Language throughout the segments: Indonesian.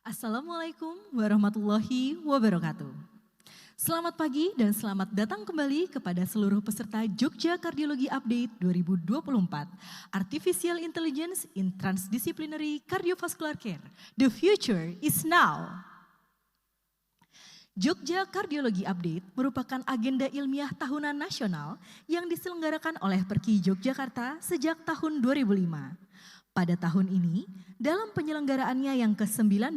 Assalamualaikum warahmatullahi wabarakatuh. Selamat pagi dan selamat datang kembali kepada seluruh peserta Jogja Kardiologi Update 2024, Artificial Intelligence in Transdisciplinary Cardiovascular Care. The future is now. Jogja Kardiologi Update merupakan agenda ilmiah tahunan nasional yang diselenggarakan oleh Perki Yogyakarta sejak tahun 2005. Pada tahun ini, dalam penyelenggaraannya yang ke-19,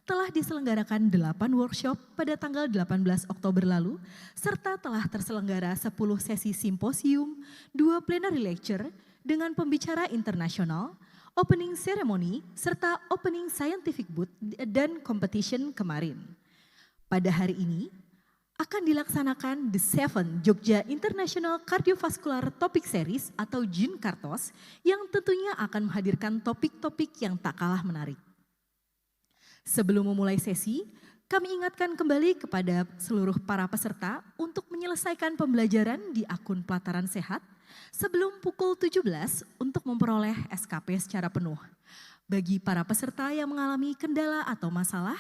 telah diselenggarakan 8 workshop pada tanggal 18 Oktober lalu, serta telah terselenggara 10 sesi simposium, 2 plenary lecture dengan pembicara internasional, opening ceremony, serta opening scientific booth dan competition kemarin. Pada hari ini, akan dilaksanakan The Seven Jogja International Cardiovascular Topic Series atau JINCARTOS yang tentunya akan menghadirkan topik-topik yang tak kalah menarik. Sebelum memulai sesi, kami ingatkan kembali kepada seluruh para peserta untuk menyelesaikan pembelajaran di akun Pelataran Sehat sebelum pukul 17 untuk memperoleh SKP secara penuh. Bagi para peserta yang mengalami kendala atau masalah,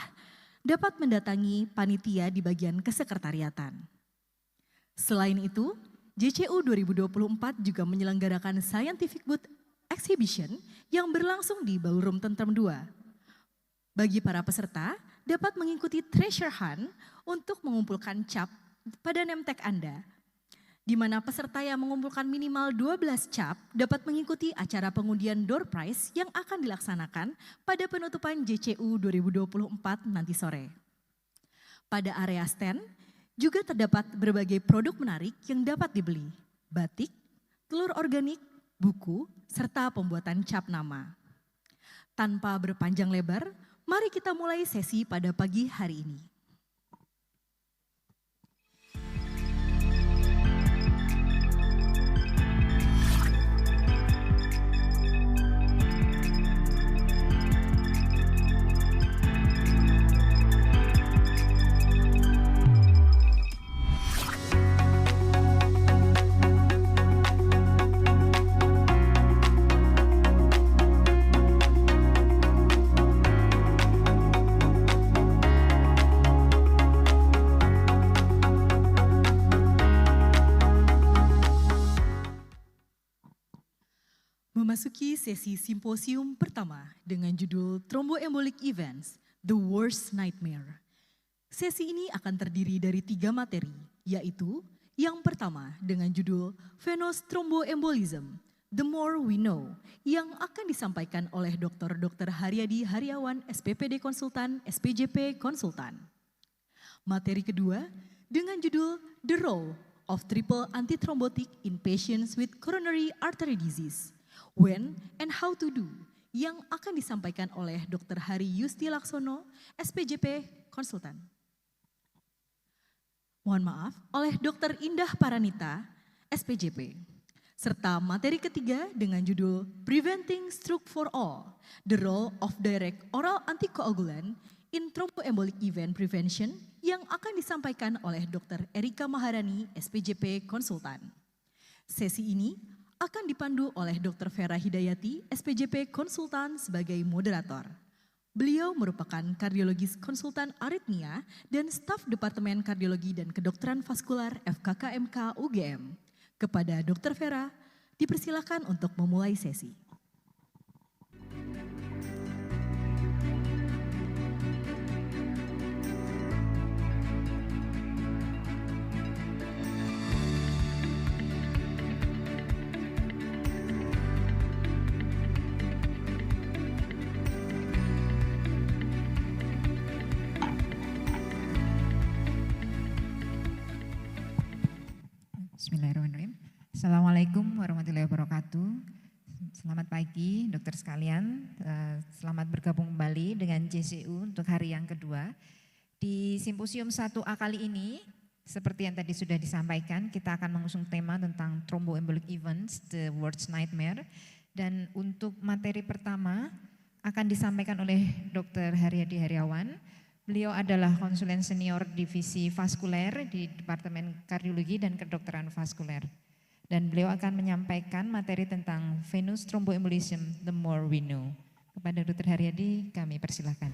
dapat mendatangi panitia di bagian kesekretariatan. Selain itu, JCU 2024 juga menyelenggarakan Scientific Booth Exhibition yang berlangsung di Ballroom Tentrem 2. Bagi para peserta, dapat mengikuti treasure hunt untuk mengumpulkan cap pada name tag Anda, di mana peserta yang mengumpulkan minimal 12 cap dapat mengikuti acara pengundian door prize yang akan dilaksanakan pada penutupan JCU 2024 nanti sore. Pada area stand juga terdapat berbagai produk menarik yang dapat dibeli, batik, telur organik, buku, serta pembuatan cap nama. Tanpa berpanjang lebar, mari kita mulai sesi pada pagi hari ini. Memasuki sesi simposium pertama dengan judul Thromboembolic Events, The Worst Nightmare. Sesi ini akan terdiri dari 3 materi, yaitu yang pertama dengan judul Venous Thromboembolism, The More We Know, yang akan disampaikan oleh Dr. Haryadi Haryawan, SPPD Konsultan, SPJP Konsultan. Materi kedua dengan judul The Role of Triple Antithrombotic in Patients with Coronary Artery Disease, When and How to Do, yang akan disampaikan oleh Dr. Hari Yusti Laksono, SPJP Konsultan. Mohon maaf, oleh Dr. Indah Paranita, SPJP. Serta materi ketiga dengan judul Preventing Stroke for All, The Role of Direct Oral Anticoagulant in Thromboembolic Event Prevention, yang akan disampaikan oleh Dr. Erika Maharani, SPJP Konsultan. Sesi ini akan dipandu oleh Dr. Vera Hidayati, SPJP Konsultan sebagai moderator. Beliau merupakan kardiologis konsultan aritmia dan staf Departemen Kardiologi dan Kedokteran Vaskular FKKMK UGM. Kepada Dr. Vera, dipersilakan untuk memulai sesi. Bismillahirrahmanirrahim. Assalamualaikum warahmatullahi wabarakatuh. Selamat pagi dokter sekalian. Selamat bergabung kembali dengan JCU untuk hari yang kedua. Di simposium 1A kali ini, seperti yang tadi sudah disampaikan, kita akan mengusung tema tentang Thromboembolic Events, The Worst Nightmare. Dan untuk materi pertama akan disampaikan oleh Dr. Haryadi Haryawan. Beliau adalah konsulen senior divisi vaskuler di Departemen Kardiologi dan Kedokteran Vaskuler. Dan beliau akan menyampaikan materi tentang venous thromboembolism, the more we know. Kepada Dr. Haryadi kami persilahkan.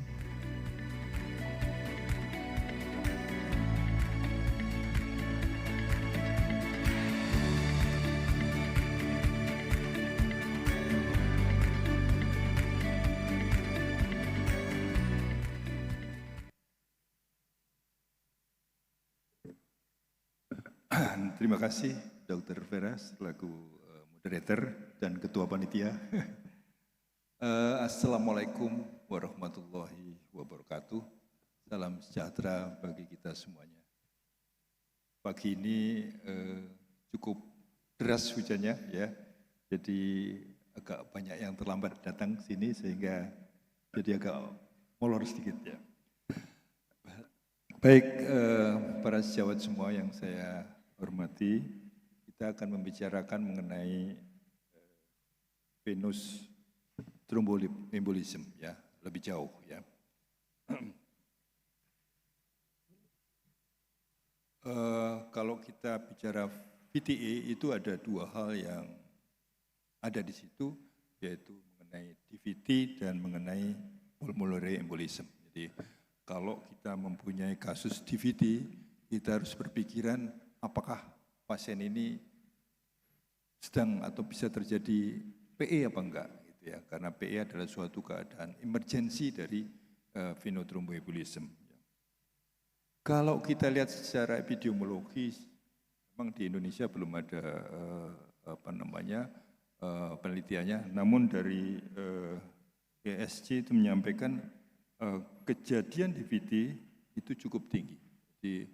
Terima kasih Dr. Vera selaku moderator dan ketua panitia. Assalamualaikum warahmatullahi wabarakatuh. Salam sejahtera bagi kita semuanya. Pagi ini cukup deras hujannya ya, jadi agak banyak yang terlambat datang sini sehingga jadi agak molor sedikit ya. Baik, para sejawat semua yang saya hormati, kita akan membicarakan mengenai venous thromboembolism ya, lebih jauh ya. Kalau kita bicara VTE itu ada dua hal yang ada di situ, yaitu mengenai DVT dan mengenai pulmonary embolism. Jadi kalau kita mempunyai kasus DVT, kita harus berpikiran apakah pasien ini sedang atau bisa terjadi PE apa enggak, gitu ya. Karena PE adalah suatu keadaan emergensi dari venous thromboembolism. Kalau kita lihat secara epidemiologis, memang di Indonesia belum ada penelitiannya. Namun dari ESC itu menyampaikan kejadian DVT itu cukup tinggi, di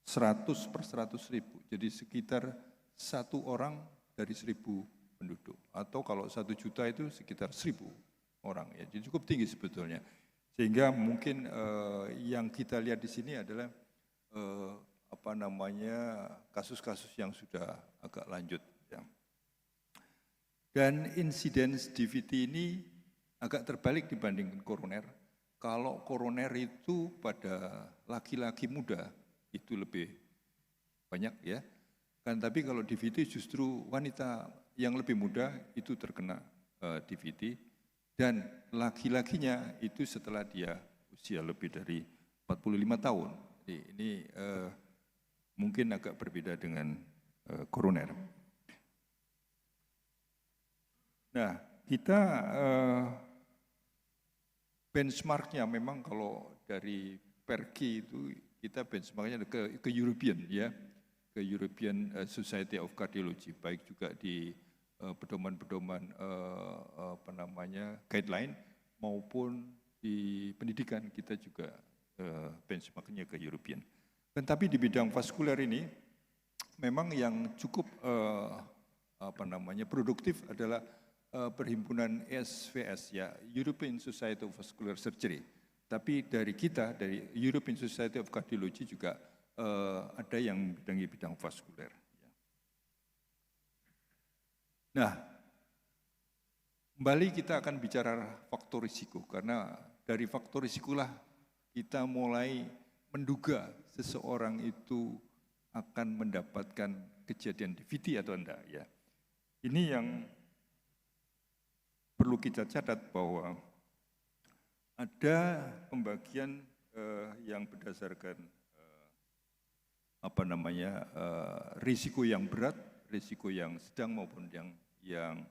100 per 100 ribu, jadi sekitar 1 orang dari 1.000 penduduk, atau kalau 1 juta itu sekitar 1.000 orang, ya, jadi cukup tinggi sebetulnya. Sehingga mungkin yang kita lihat di sini adalah kasus-kasus yang sudah agak lanjut. Ya. Dan insiden DVT ini agak terbalik dibandingkan koroner. Kalau koroner itu pada laki-laki muda itu lebih banyak ya. Kan tapi kalau DVT justru wanita yang lebih muda itu terkena DVT dan laki-lakinya itu setelah dia usia lebih dari 45 tahun. Jadi ini mungkin agak berbeda dengan koroner. Nah, kita benchmarknya memang kalau dari Perki itu kita benchmarknya ke European ya, ke European Society of Cardiology, baik juga di pedoman-pedoman guideline maupun di pendidikan kita juga benchmarknya ke European. Dan tapi di bidang vaskuler ini memang yang cukup produktif adalah perhimpunan ESVS ya, European Society of Vascular Surgery. Tapi dari kita, dari European Society of Cardiology juga ada yang bidang vaskuler. Nah, kembali kita akan bicara faktor risiko, karena dari faktor risikolah kita mulai menduga seseorang itu akan mendapatkan kejadian DVT atau enggak ya. Ini yang perlu kita catat bahwa ada pembagian yang berdasarkan risiko yang berat, risiko yang sedang maupun yang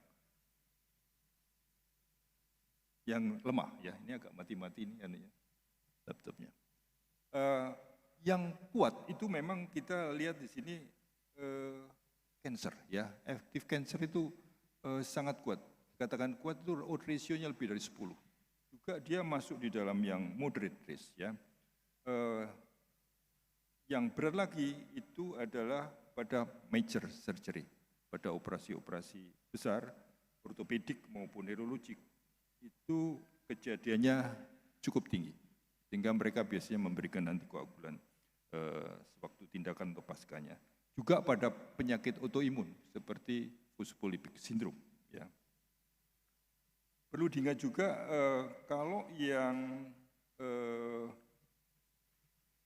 lemah ya. Ini agak mati-mati ini anunya laptopnya. Yang kuat itu memang kita lihat di sini cancer ya, active cancer itu sangat kuat. Katakan kuat itu odds ratio-nya lebih dari 10. Juga dia masuk di dalam yang moderate risk ya. Yang berat lagi itu adalah pada major surgery, pada operasi-operasi besar, ortopedik maupun neurologik, itu kejadiannya cukup tinggi. Sehingga mereka biasanya memberikan antikoagulan sewaktu tindakan atau paskanya. Juga pada penyakit autoimun seperti phospholipid syndrome ya. Perlu diingat juga kalau yang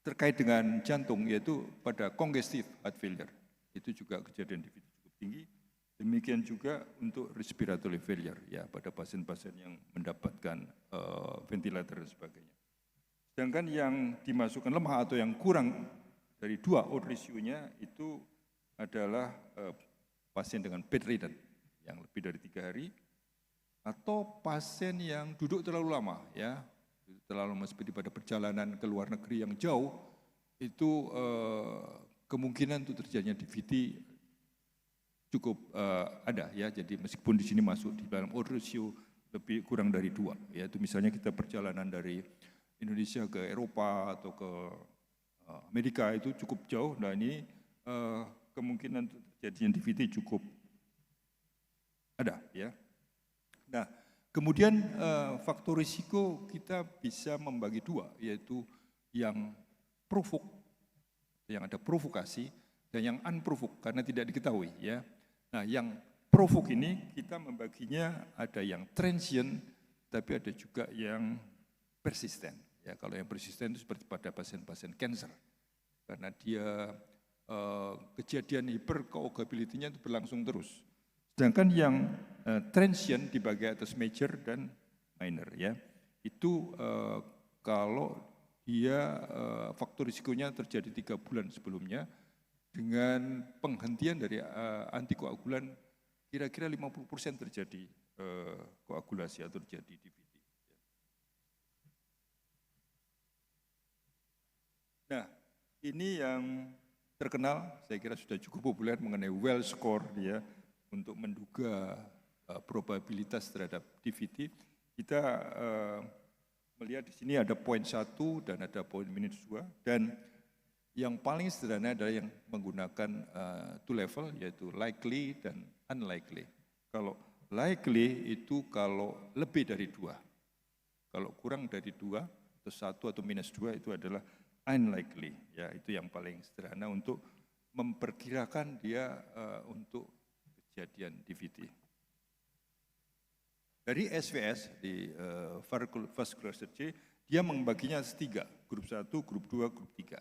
terkait dengan jantung, yaitu pada congestive heart failure, itu juga kejadian DVT cukup tinggi. Demikian juga untuk respiratory failure, ya, pada pasien-pasien yang mendapatkan ventilator dan sebagainya. Sedangkan yang dimasukkan lemah atau yang kurang dari 2 odds ratio-nya itu adalah pasien dengan bedridden yang lebih dari 3 hari, atau pasien yang duduk terlalu lama, ya, terlalu lama seperti pada perjalanan ke luar negeri yang jauh, itu kemungkinan untuk terjadinya DVT cukup ada ya. Jadi meskipun di sini masuk di dalam odds ratio lebih kurang dari 2, yaitu misalnya kita perjalanan dari Indonesia ke Eropa atau ke Amerika itu cukup jauh. Nah ini kemungkinan untuk terjadinya DVT cukup ada ya. Nah kemudian faktor risiko kita bisa membagi 2, yaitu yang yang ada provokasi dan yang unprovoked karena tidak diketahui ya. Nah yang provoked ini kita membaginya ada yang transient tapi ada juga yang persisten. Ya kalau yang persisten itu seperti pada pasien-pasien cancer karena dia kejadian hypercoagulability-nya itu berlangsung terus. Sedangkan yang transient dibagi atas major dan minor ya. Itu kalau dia faktor risikonya terjadi 3 bulan sebelumnya dengan penghentian dari antikoagulan kira-kira 50% terjadi koagulasi atau terjadi DVT. Nah, ini yang terkenal, saya kira sudah cukup populer mengenai well score ya untuk menduga probabilitas terhadap DVT. Kita melihat di sini ada poin 1 dan ada poin -2 dan yang paling sederhana adalah yang menggunakan 2 level yaitu likely dan unlikely. Kalau likely itu kalau lebih dari 2, kalau kurang dari 2 atau 1 atau -2 itu adalah unlikely. Ya itu yang paling sederhana untuk memperkirakan dia untuk kejadian DVT. Dari SVS di vascular surgery dia membaginya 3, grup 1, grup 2, grup 3.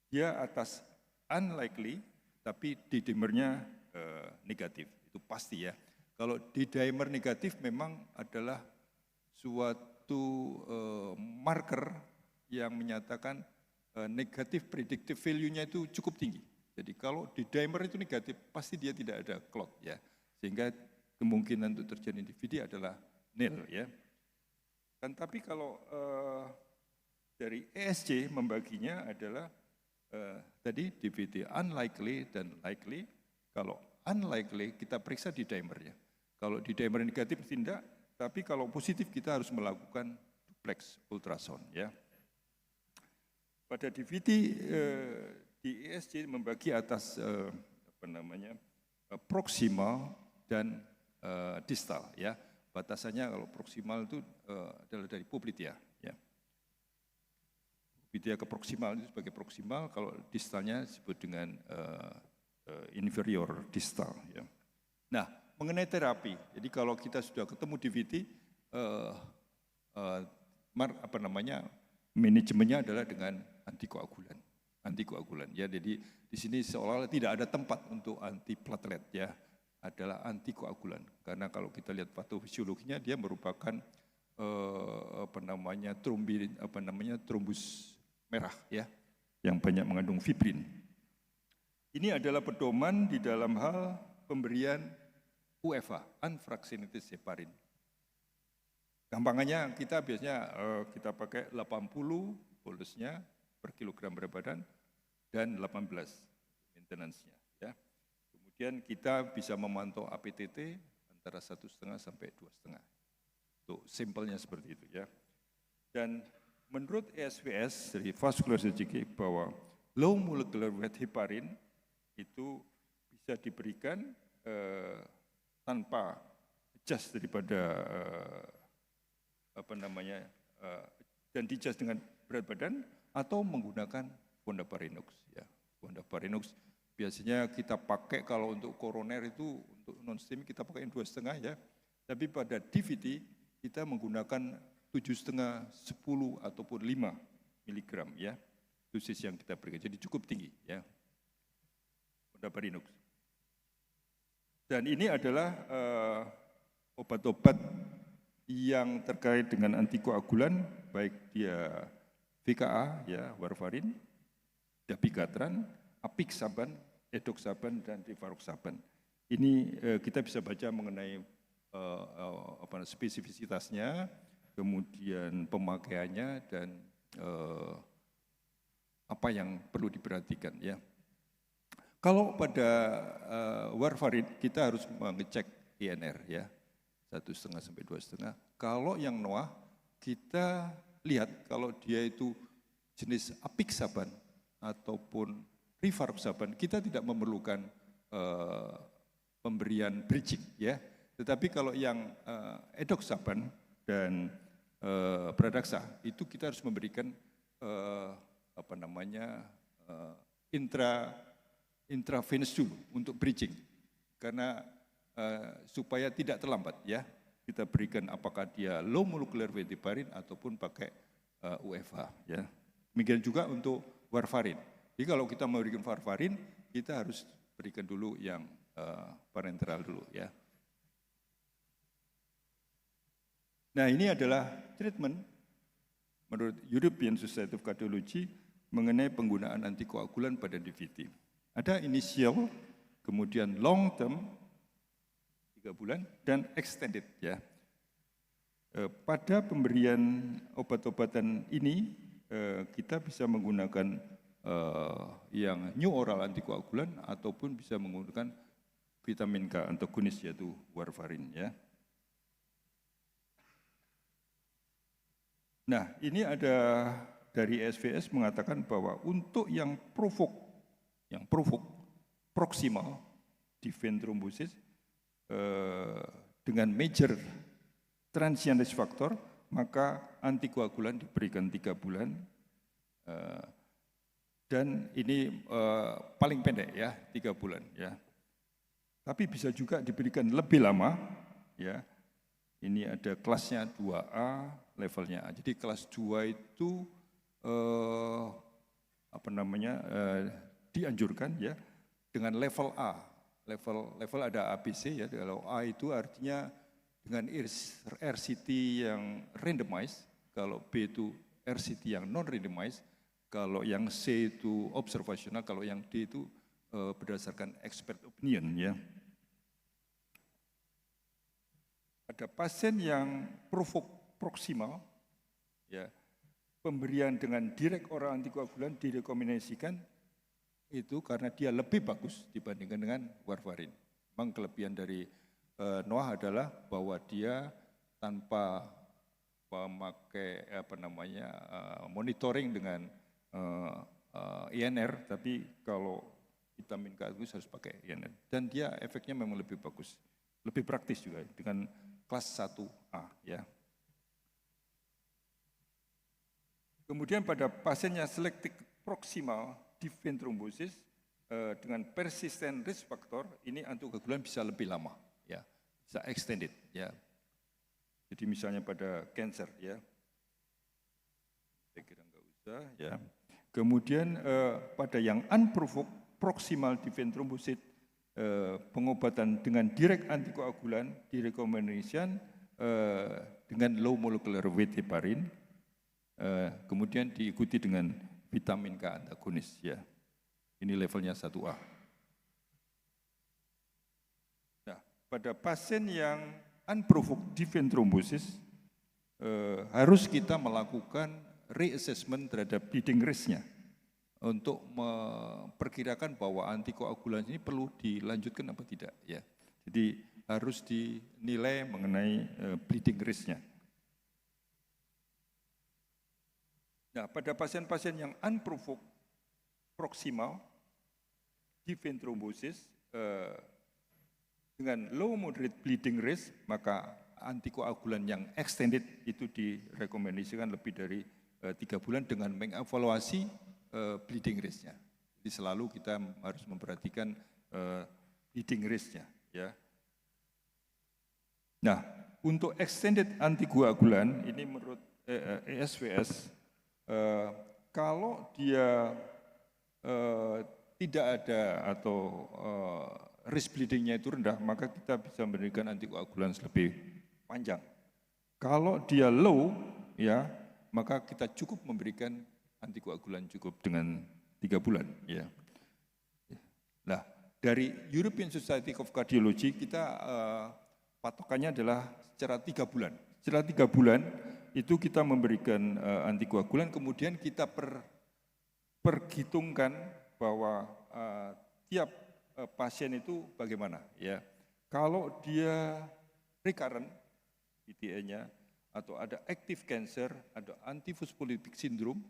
Dia atas unlikely tapi D-dimernya negatif, itu pasti ya. Kalau D-dimer negatif memang adalah suatu marker yang menyatakan negatif predictive value-nya itu cukup tinggi. Jadi kalau D-dimer itu negatif pasti dia tidak ada clot ya. Sehingga kemungkinan untuk terjadi DVT adalah nil ya. Dan tapi kalau dari ESC membaginya adalah tadi DVT unlikely dan likely. Kalau unlikely kita periksa D-dimernya. Kalau D-dimer negatif tidak, tapi kalau positif kita harus melakukan duplex ultrasound ya. Pada DVT di ESC membagi atas proksimal dan distal ya. Batasannya kalau proksimal itu adalah dari poplitea ya. Poplitea ke proksimal itu sebagai proksimal, kalau distalnya disebut dengan inferior distal ya. Nah, mengenai terapi. Jadi kalau kita sudah ketemu DVT manajemennya adalah dengan antikoagulan ya. Jadi di sini seolah-olah tidak ada tempat untuk antiplatelet ya. Adalah antikoagulan karena kalau kita lihat patofisiologinya dia merupakan trombus merah ya yang banyak mengandung fibrin. Ini adalah pedoman di dalam hal pemberian UFA, unfractionated heparin. Gampangannya kita biasanya kita pakai 80 bolusnya per kilogram berat badan dan 18 maintenance-nya ya. Kemudian kita bisa memantau APTT antara 1,5 sampai 2,5. Untuk sampelnya seperti itu ya. Dan menurut ESVS dari vascular surgery bahwa low molecular weight heparin itu bisa diberikan tanpa adjust daripada dan di-adjust dengan berat badan atau menggunakan fondaparinux ya. Fondaparinux biasanya kita pakai kalau untuk koroner itu untuk non-stem kita pakai 2,5 ya. Tapi pada DVT kita menggunakan 7,5, 10 ataupun 5 miligram ya. Dosis yang kita berikan jadi cukup tinggi ya. Fondaparinux. Dan ini adalah obat-obat yang terkait dengan antikoagulan, baik dia VKA ya, warfarin, dabigatran, apixaban, edoxaban dan rivaroxaban. Ini kita bisa baca mengenai spesifisitasnya, kemudian pemakaiannya dan apa yang perlu diperhatikan ya. Kalau pada warfarin kita harus mengecek INR ya, 1,5 sampai 2,5. Kalau yang NOAH kita lihat kalau dia itu jenis apixaban ataupun rivaroxaban, kita tidak memerlukan pemberian bridging ya. Tetapi kalau yang edoxaban dan Pradaxa itu kita harus memberikan intravenous dulu untuk bridging, karena supaya tidak terlambat ya, kita berikan apakah dia low molecular weight heparin ataupun pakai UFH ya. Demikian juga untuk warfarin. Jadi kalau kita memberikan warfarin, kita harus berikan dulu yang parenteral dulu ya. Nah ini adalah treatment menurut European Society of Cardiology mengenai penggunaan antikoagulan pada DVT. Ada initial, kemudian long term, 3 bulan, dan extended ya. Pada pemberian obat-obatan ini, kita bisa menggunakan yang new oral antikoagulan ataupun bisa menggunakan vitamin K antagonis yaitu warfarin ya. Nah, ini ada dari SVS mengatakan bahwa untuk yang proximal di vein thrombosis dengan major transient risk factor, maka antikoagulan diberikan 3 bulan dan ini paling pendek ya, 3 bulan ya. Tapi bisa juga diberikan lebih lama ya. Ini ada kelasnya 2A, levelnya A. Jadi kelas 2 itu dianjurkan ya dengan level A. Level ada ABC ya. Kalau A itu artinya dengan RCT yang randomized, kalau B itu RCT yang non randomized, kalau yang C itu observational, kalau yang D itu berdasarkan expert opinion ya. Ada pasien yang proximal ya, pemberian dengan direct oral antikoagulan direkomendasikan itu karena dia lebih bagus dibandingkan dengan warfarin. Memang kelebihan dari NOAH adalah bahwa dia tanpa memakai monitoring dengan INR, tapi kalau vitamin K itu harus pakai INR. Dan dia efeknya memang lebih bagus, lebih praktis juga dengan kelas 1A ya. Kemudian pada pasien yang selected proximal di vein thrombosis dengan persistent risk factor, ini antikoagulan bisa lebih lama ya, bisa extended ya. Jadi misalnya pada cancer ya, saya kira nggak usah ya. Kemudian pada yang unprovoked proximal di vein thrombosis, pengobatan dengan direct antikoagulan direkomendasikan dengan low molecular weight heparin, kemudian diikuti dengan vitamin K antagonis ya. Ini levelnya 1A. Nah, pada pasien yang unprovoked di vein thrombosis harus kita melakukan reassessment terhadap bleeding risk-nya untuk memperkirakan bahwa antikoagulan ini perlu dilanjutkan apa tidak ya. Jadi harus dinilai mengenai bleeding risk-nya. Nah, pada pasien-pasien yang unprovoked proximal di vein thrombosis dengan low moderate bleeding risk, maka antikoagulan yang extended itu direkomendasikan lebih dari 3 bulan dengan mengevaluasi bleeding risk-nya. Jadi selalu kita harus memperhatikan bleeding risk-nya ya. Nah, untuk extended antikoagulan ini menurut ESVS, kalau dia tidak ada atau risk bleeding-nya itu rendah, maka kita bisa memberikan antikoagulan lebih panjang. Kalau dia low ya, maka kita cukup memberikan antikoagulan cukup dengan 3 bulan ya. Nah, dari European Society of Cardiology kita patokannya adalah secara 3 bulan. Setelah 3 bulan itu kita memberikan antikoagulan, kemudian kita perhitungkan bahwa setiap pasien itu bagaimana ya. Kalau dia recurrent PTA-nya atau ada active cancer, ada antifosfolipidik syndrome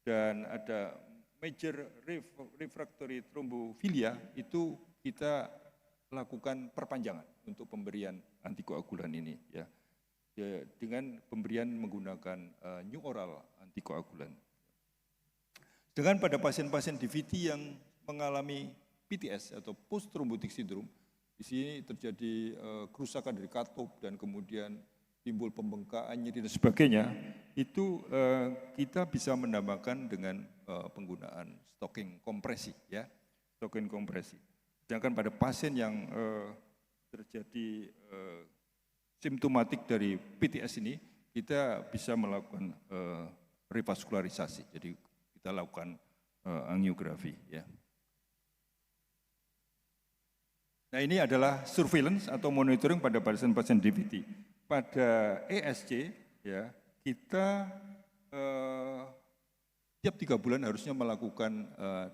dan ada major refractory thrombofilia, itu kita lakukan perpanjangan untuk pemberian antikoagulan ini ya. Dengan pemberian menggunakan new oral antikoagulan. Dengan pada pasien-pasien DVT yang mengalami PTS atau post thrombotic syndrome, di sini terjadi kerusakan dari katup dan kemudian timbul pembengkakan, nyeri dan sebagainya, itu kita bisa menambahkan dengan penggunaan stocking kompresi ya, stocking kompresi. Sedangkan pada pasien yang terjadi simptomatik dari PTS ini, kita bisa melakukan revaskularisasi. Jadi kita lakukan angiografi ya. Nah, ini adalah surveillance atau monitoring pada pasien-pasien DVT. Pada ESC ya, kita tiap 3 bulan harusnya melakukan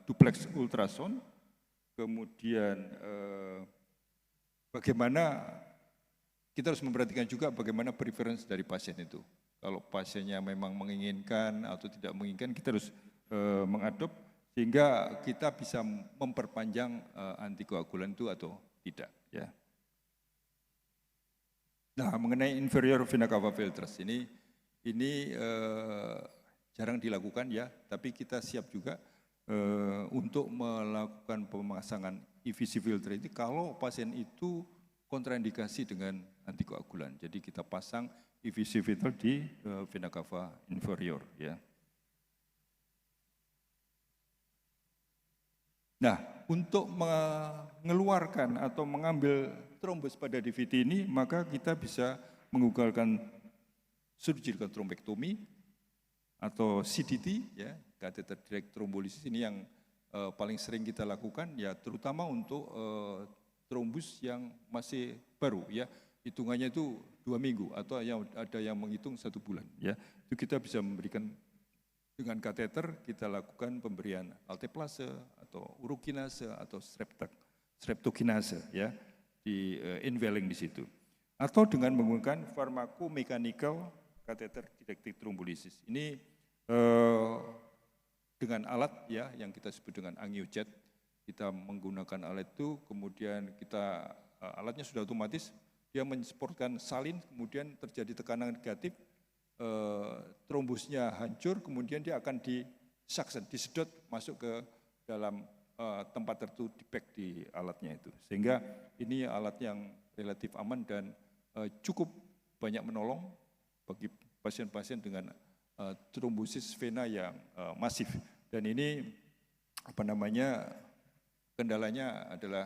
duplex ultrasound. Kemudian bagaimana kita harus memperhatikan juga bagaimana preference dari pasien itu. Kalau pasiennya memang menginginkan atau tidak menginginkan, kita harus mengadop sehingga kita bisa memperpanjang antikoagulan itu atau tidak ya. Nah, mengenai inferior vena cava filters ini jarang dilakukan ya, tapi kita siap juga untuk melakukan pemasangan EVC filter ini kalau pasien itu kontraindikasi dengan antikoagulan. Jadi kita pasang EVC filter di vena cava inferior ya. Nah, untuk mengeluarkan atau mengambil trombus pada DVT ini, maka kita bisa menggunakan surgical thrombectomy atau CDT, ya, catheter direct thrombolysis ini yang paling sering kita lakukan, ya, terutama untuk trombus yang masih baru, ya, hitungannya itu 2 minggu atau ada yang menghitung 1 bulan, ya, itu kita bisa memberikan dengan kateter kita lakukan pemberian alteplase atau urokinase atau streptokinase ya di inhaling di situ. Atau dengan menggunakan pharmacomechanical catheter directed thrombolysis. Ini dengan alat ya yang kita sebut dengan angiojet. Kita menggunakan alat itu, kemudian kita alatnya sudah otomatis, dia mensupport salin, kemudian terjadi tekanan negatif, trombusnya hancur, kemudian dia akan disuction, disedot masuk ke dalam tempat tertentu di pack di alatnya itu. Sehingga ini alat yang relatif aman dan cukup banyak menolong bagi pasien-pasien dengan trombosis vena yang masif. Dan ini kendalanya adalah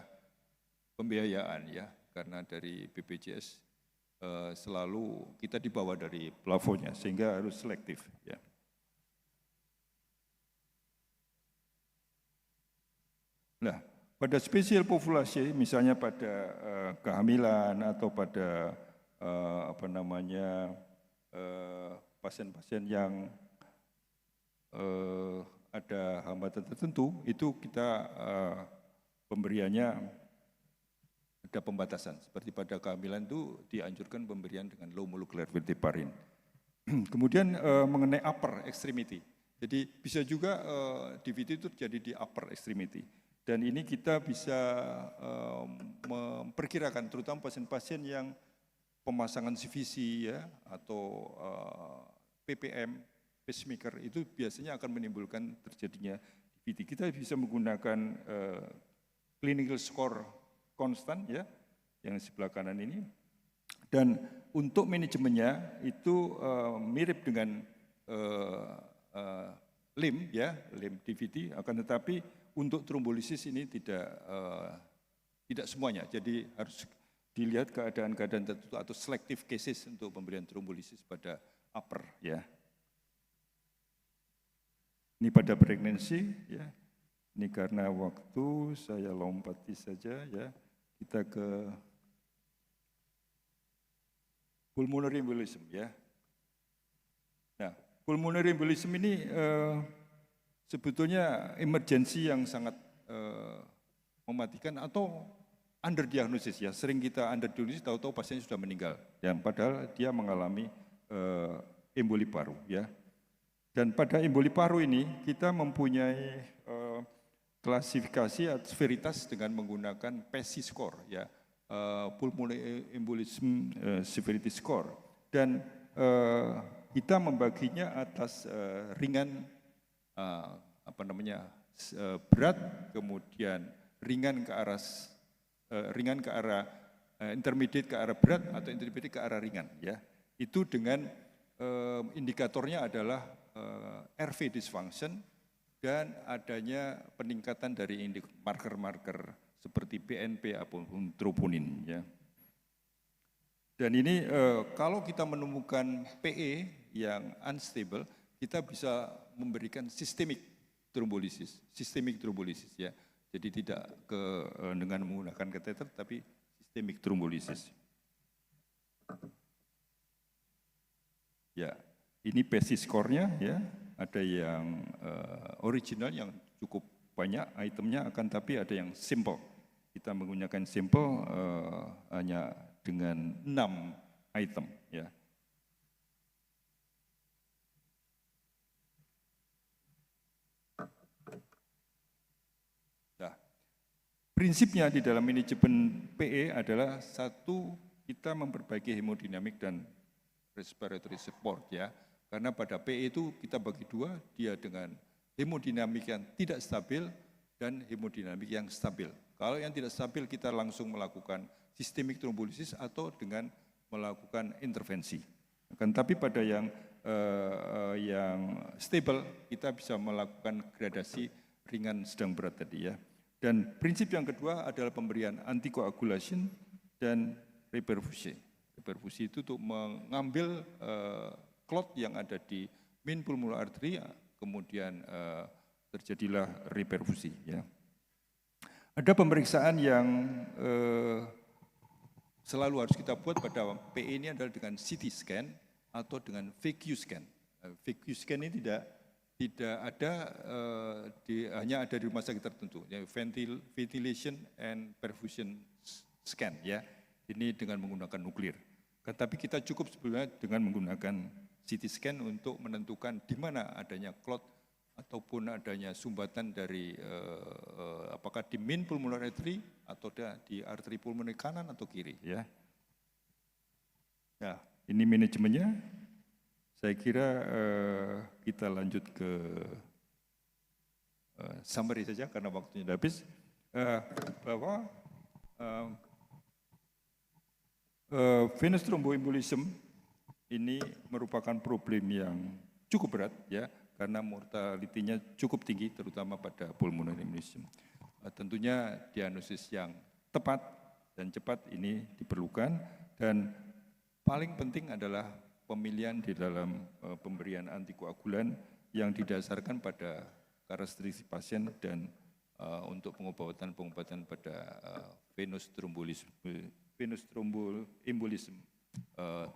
pembiayaan ya, karena dari BPJS selalu kita di bawah dari plafonnya sehingga harus selektif ya. Nah, pada spesial populasi misalnya pada kehamilan atau pada pasien-pasien yang ada hambatan tertentu, itu kita pemberiannya ada pembatasan. Seperti pada kehamilan itu dianjurkan pemberian dengan low molecular weight heparin. Kemudian mengenai upper extremity. Jadi bisa juga DVT itu terjadi di upper extremity. Dan ini kita bisa memperkirakan terutama pasien-pasien yang pemasangan CVC ya atau PPM, pacemaker itu biasanya akan menimbulkan terjadinya DVT. Kita bisa menggunakan clinical score konstan ya, yang sebelah kanan ini. Dan untuk manajemennya itu mirip dengan LIM ya, LIM DVT, akan tetapi untuk trombolisis ini tidak semuanya. Jadi harus dilihat keadaan-keadaan tertentu atau selective cases untuk pemberian trombolisis pada upper ya. Ini pada pregnancy ya. Ini karena waktu saya lompati saja ya. Kita ke pulmonary embolism ya. Nah, pulmonary embolism ini sebetulnya emergensi yang sangat mematikan atau underdiagnosis ya. Sering kita underdiagnosis, tahu-tahu pasien sudah meninggal. Ya, padahal dia mengalami emboli paru ya. Dan pada emboli paru ini kita mempunyai klasifikasi severitas dengan menggunakan PESI score ya, pulmonary embolism severity score. Dan kita membaginya atas ringan berat, kemudian ringan ke arah intermediate ke arah berat atau intermediate ke arah ringan ya. Itu dengan indikatornya adalah RV dysfunction dan adanya peningkatan dari marker-marker seperti BNP ataupun troponin ya. Dan ini kalau kita menemukan PE yang unstable, kita bisa memberikan sistemik trombolisis ya. Jadi tidak dengan menggunakan kateter, tapi sistemik trombolisis. Ya, ini PESI score-nya ya. Ada yang original yang cukup banyak itemnya, akan tapi ada yang simple. Kita menggunakan simple hanya dengan 6 item ya. Nah, prinsipnya di dalam manajemen PE adalah satu, kita memperbaiki hemodinamik dan respiratory support ya. Karena pada PE itu kita bagi dua, dia dengan hemodinamik yang tidak stabil dan hemodinamik yang stabil. Kalau yang tidak stabil kita langsung melakukan sistemik trombolisis atau dengan melakukan intervensi. Tapi pada yang stable kita bisa melakukan gradasi ringan, sedang, berat tadi ya. Dan prinsip yang kedua adalah pemberian antikoagulation dan reperfusi. Reperfusi itu untuk mengambil clot yang ada di main pulmonary artery, kemudian terjadilah reperfusi ya. Ada pemeriksaan yang selalu harus kita buat pada PE ini adalah dengan CT scan atau dengan VQ scan. VQ scan ini tidak ada hanya ada di rumah sakit tertentu, ya, ventilation and perfusion scan ya. Ini dengan menggunakan nuklir. Tapi kita cukup sebenarnya dengan menggunakan CT scan untuk menentukan di mana adanya clot ataupun adanya sumbatan dari apakah di main pulmonary artery atau di arteri pulmoner kanan atau kiri ya. Nah, ini manajemennya. Saya kira kita lanjut ke summary saja karena waktunya sudah habis. Bahwa venous thromboembolism ini merupakan problem yang cukup berat ya, karena mortalitinya cukup tinggi terutama pada pulmonary embolism. Tentunya diagnosis yang tepat dan cepat ini diperlukan, dan paling penting adalah pemilihan di dalam pemberian antikoagulan yang didasarkan pada karakteristik pasien dan untuk pengobatan pada venous thromboembolism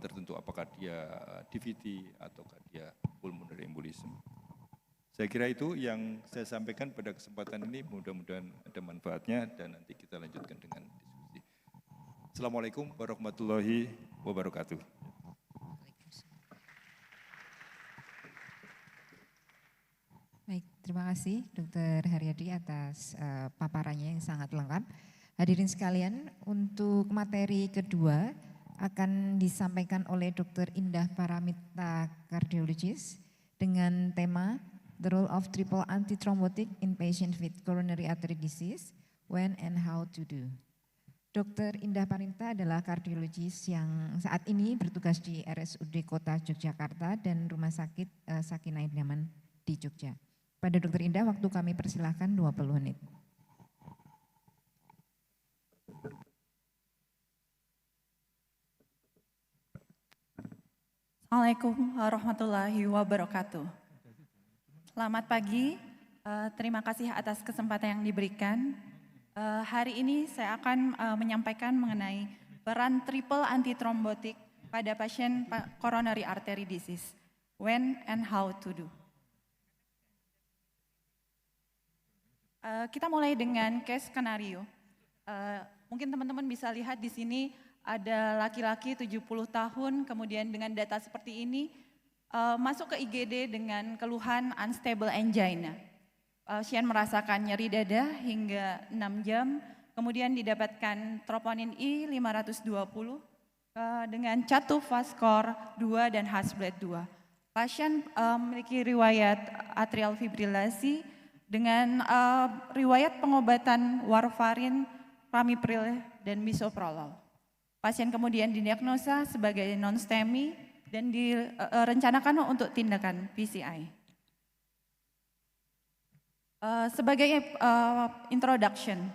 tertentu, apakah dia DVT ataukah dia pulmonary embolism. Saya kira itu yang saya sampaikan pada kesempatan ini, mudah-mudahan ada manfaatnya dan nanti kita lanjutkan dengan diskusi. Assalamualaikum warahmatullahi wabarakatuh. Baik, terima kasih Dr. Haryadi atas paparannya yang sangat lengkap. Hadirin sekalian, untuk materi kedua akan disampaikan oleh Dr. Indah Paramita, kardiologis, dengan tema The Role of Triple Antithrombotic in Patients with Coronary Artery Disease, When and How to Do. Dr. Indah Paramita adalah kardiologis yang saat ini bertugas di RSUD Kota Yogyakarta dan Rumah Sakit Sakinah Idaman di Jogja. Pada Dr. Indah, waktu kami persilahkan 20 menit. Assalamualaikum warahmatullahi wabarakatuh. Selamat pagi, terima kasih atas kesempatan yang diberikan. Hari ini saya akan menyampaikan mengenai peran triple antithrombotik pada pasien coronary artery disease, when and how to do. Kita mulai dengan case skenario. Mungkin teman-teman bisa lihat di sini ada laki-laki 70 tahun, kemudian dengan data seperti ini, masuk ke IGD dengan keluhan unstable angina. Pasien merasakan nyeri dada hingga 6 jam, kemudian didapatkan troponin I 520 dengan CAT2 score 2 dan Hasbled 2. Pasien memiliki riwayat atrial fibrilasi dengan riwayat pengobatan warfarin, ramipril, dan bisoprolol. Pasien kemudian didiagnosa sebagai non-STEMI dan direncanakan untuk tindakan PCI. Sebagai introduction,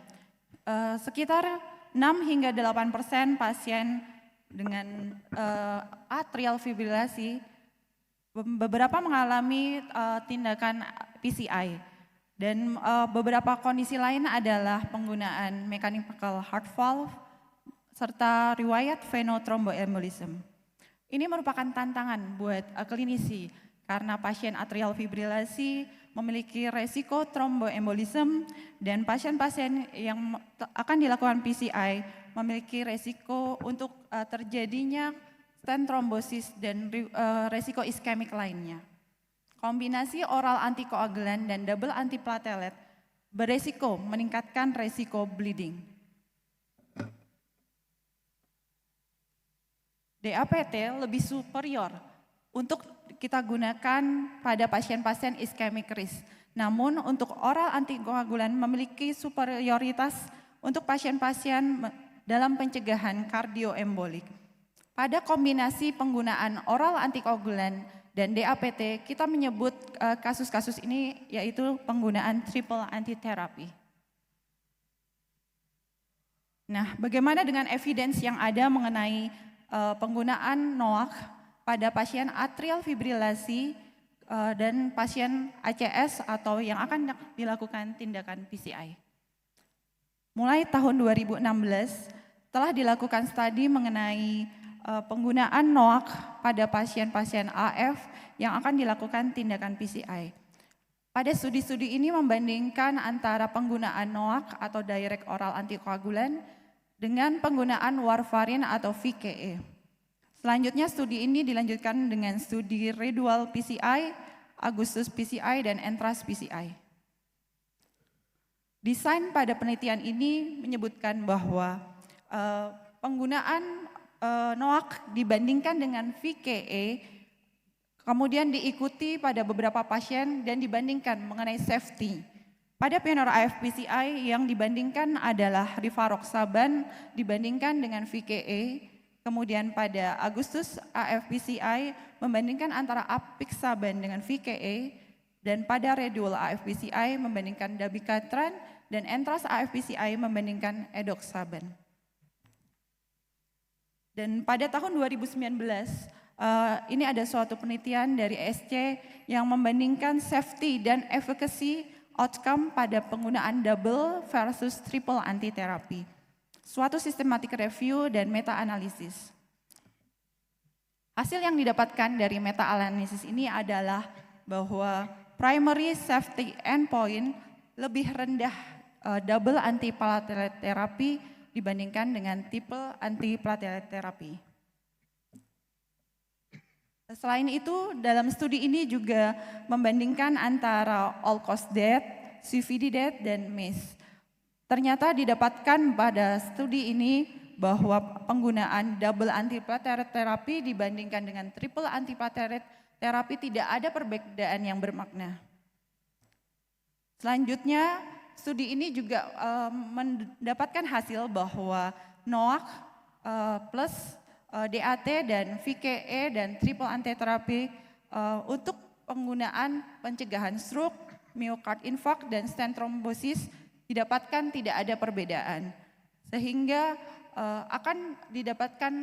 sekitar 6 hingga 8% pasien dengan atrial fibrilasi beberapa mengalami tindakan PCI dan beberapa kondisi lain adalah penggunaan mechanical heart valve serta riwayat venotromboembolism. Ini merupakan tantangan buat klinisi karena pasien atrial fibrilasi memiliki resiko tromboembolism dan pasien-pasien yang akan dilakukan PCI memiliki resiko untuk terjadinya stent trombosis dan resiko iskemik lainnya. Kombinasi oral antikoagulan dan double antiplatelet beresiko meningkatkan resiko bleeding. DAPT lebih superior untuk kita gunakan pada pasien-pasien iskemik risk. Namun untuk oral antikoagulan memiliki superioritas untuk pasien-pasien dalam pencegahan kardioembolik. Pada kombinasi penggunaan oral antikoagulan dan DAPT, kita menyebut kasus-kasus ini yaitu penggunaan triple antiterapi. Nah, bagaimana dengan evidence yang ada mengenai penggunaan NOAC pada pasien atrial fibrilasi dan pasien ACS atau yang akan dilakukan tindakan PCI? Mulai tahun 2016 telah dilakukan studi mengenai penggunaan NOAC pada pasien-pasien AF yang akan dilakukan tindakan PCI. Pada studi-studi ini membandingkan antara penggunaan NOAC atau direct oral antikoagulan dengan penggunaan warfarin atau VKE. Selanjutnya studi ini dilanjutkan dengan studi Redual PCI, Augustus PCI, dan Entras PCI. Desain pada penelitian ini menyebutkan bahwa penggunaan NOAC dibandingkan dengan VKE, kemudian diikuti pada beberapa pasien dan dibandingkan mengenai safety. Pada Pioneer AF PCI yang dibandingkan adalah rivaroxaban dibandingkan dengan VKE, kemudian pada Agustus AF PCI membandingkan antara apixaban dengan VKE, dan pada Redual AF PCI membandingkan dabigatran, dan Entras AF PCI membandingkan edoxaban. Dan pada tahun 2019, ini ada suatu penelitian dari SC yang membandingkan safety dan efficacy outcome pada penggunaan double versus triple antiterapi. Suatu systematic review dan meta-analisis. Hasil yang didapatkan dari meta-analisis ini adalah bahwa primary safety endpoint lebih rendah double antiplatelet terapi dibandingkan dengan triple antiplatelet terapi. Selain itu, dalam studi ini juga membandingkan antara all-cause death, CVD death, dan MIS. Ternyata didapatkan pada studi ini bahwa penggunaan double antiplatelet terapi dibandingkan dengan triple antiplatelet terapi tidak ada perbedaan yang bermakna. Selanjutnya, studi ini juga mendapatkan hasil bahwa NOAC plus DAT dan VKE dan triple antiterapi untuk penggunaan pencegahan stroke, myocard infarct, dan stent thrombosis didapatkan tidak ada perbedaan. Sehingga akan didapatkan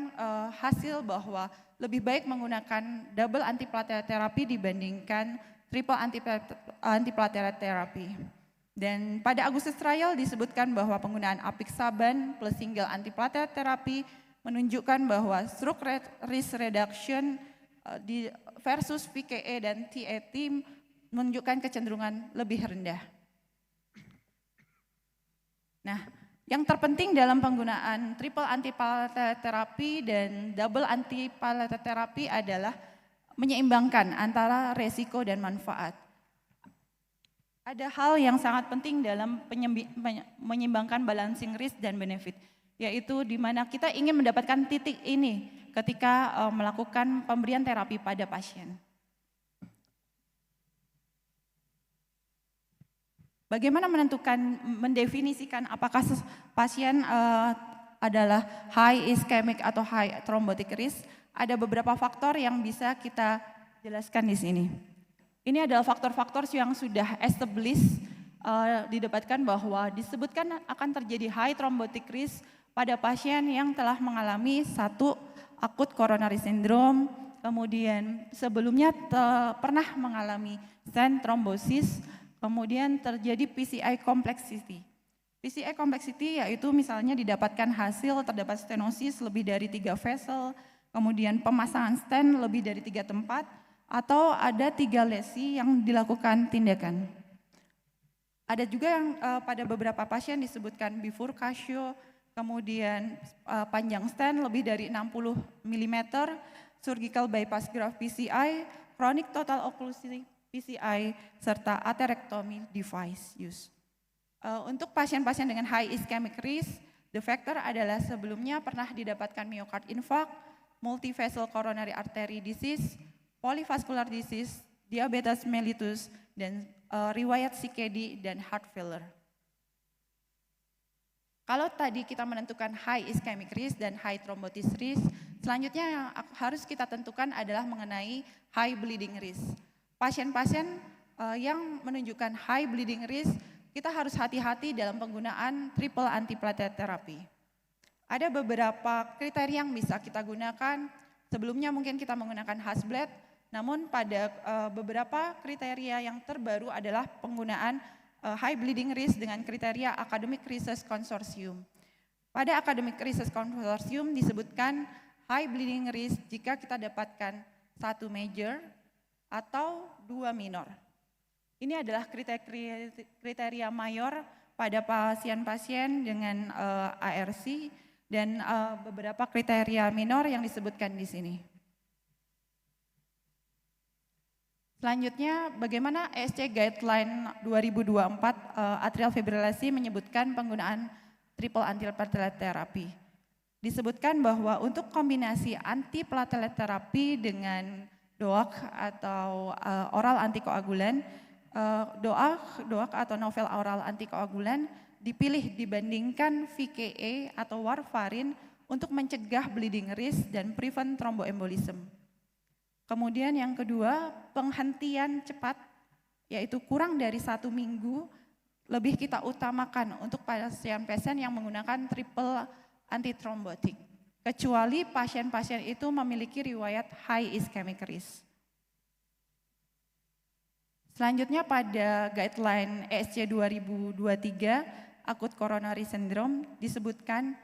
hasil bahwa lebih baik menggunakan double antiplatelet terapi dibandingkan triple antiplatelet terapi. Dan pada Agustus trial disebutkan bahwa penggunaan apixaban plus single antiplatelet terapi menunjukkan bahwa stroke risk reduction versus VKE dan TAT menunjukkan kecenderungan lebih rendah. Nah, yang terpenting dalam penggunaan triple antiplatelet terapi dan double antiplatelet terapi adalah menyeimbangkan antara resiko dan manfaat. Ada hal yang sangat penting dalam menyeimbangkan balancing risk dan benefit, yaitu di mana kita ingin mendapatkan titik ini ketika melakukan pemberian terapi pada pasien. Bagaimana mendefinisikan apakah pasien adalah high ischemic atau high thrombotic risk? Ada beberapa faktor yang bisa kita jelaskan di sini. Ini adalah faktor-faktor yang sudah established, didapatkan bahwa disebutkan akan terjadi high thrombotic risk pada pasien yang telah mengalami satu akut coronary syndrome, kemudian sebelumnya pernah mengalami stent thrombosis, kemudian terjadi PCI complexity. PCI complexity yaitu misalnya didapatkan hasil terdapat stenosis lebih dari 3 vessel, kemudian pemasangan stent lebih dari 3 tempat, atau ada 3 lesi yang dilakukan tindakan. Ada juga yang pada beberapa pasien disebutkan bifurcatio, kemudian panjang stent lebih dari 60 mm, surgical bypass graft PCI, chronic total occlusive PCI, serta atherectomy device use. Untuk pasien-pasien dengan high ischemic risk, the factor adalah sebelumnya pernah didapatkan myocard infarct, multivessel coronary artery disease, polyvascular disease, diabetes mellitus, dan riwayat CKD dan heart failure. Kalau tadi kita menentukan high ischemic risk dan high thrombosis risk, selanjutnya yang harus kita tentukan adalah mengenai high bleeding risk. Pasien-pasien yang menunjukkan high bleeding risk, kita harus hati-hati dalam penggunaan triple antiplatelet terapi. Ada beberapa kriteria yang bisa kita gunakan. Sebelumnya mungkin kita menggunakan Hasbled, namun pada beberapa kriteria yang terbaru adalah penggunaan high bleeding risk dengan kriteria Academic Research Consortium. Pada Academic Research Consortium disebutkan high bleeding risk jika kita dapatkan 1 major atau 2 minor. Ini adalah kriteria mayor pada pasien-pasien dengan ARC dan beberapa kriteria minor yang disebutkan di sini. Selanjutnya, bagaimana ESC Guideline 2024 atrial fibrilasi menyebutkan penggunaan triple antiplatelet terapi. Disebutkan bahwa untuk kombinasi antiplatelet terapi dengan DOAC atau oral antikoagulan, DOAC atau novel oral antikoagulan dipilih dibandingkan VKA atau warfarin untuk mencegah bleeding risk dan prevent thromboembolism. Kemudian yang kedua, penghentian cepat, yaitu kurang dari 1 minggu, lebih kita utamakan untuk pasien-pasien yang menggunakan triple antithrombotik, kecuali pasien-pasien itu memiliki riwayat high ischemic risk. Selanjutnya pada guideline ESC 2023, akut coronary syndrome disebutkan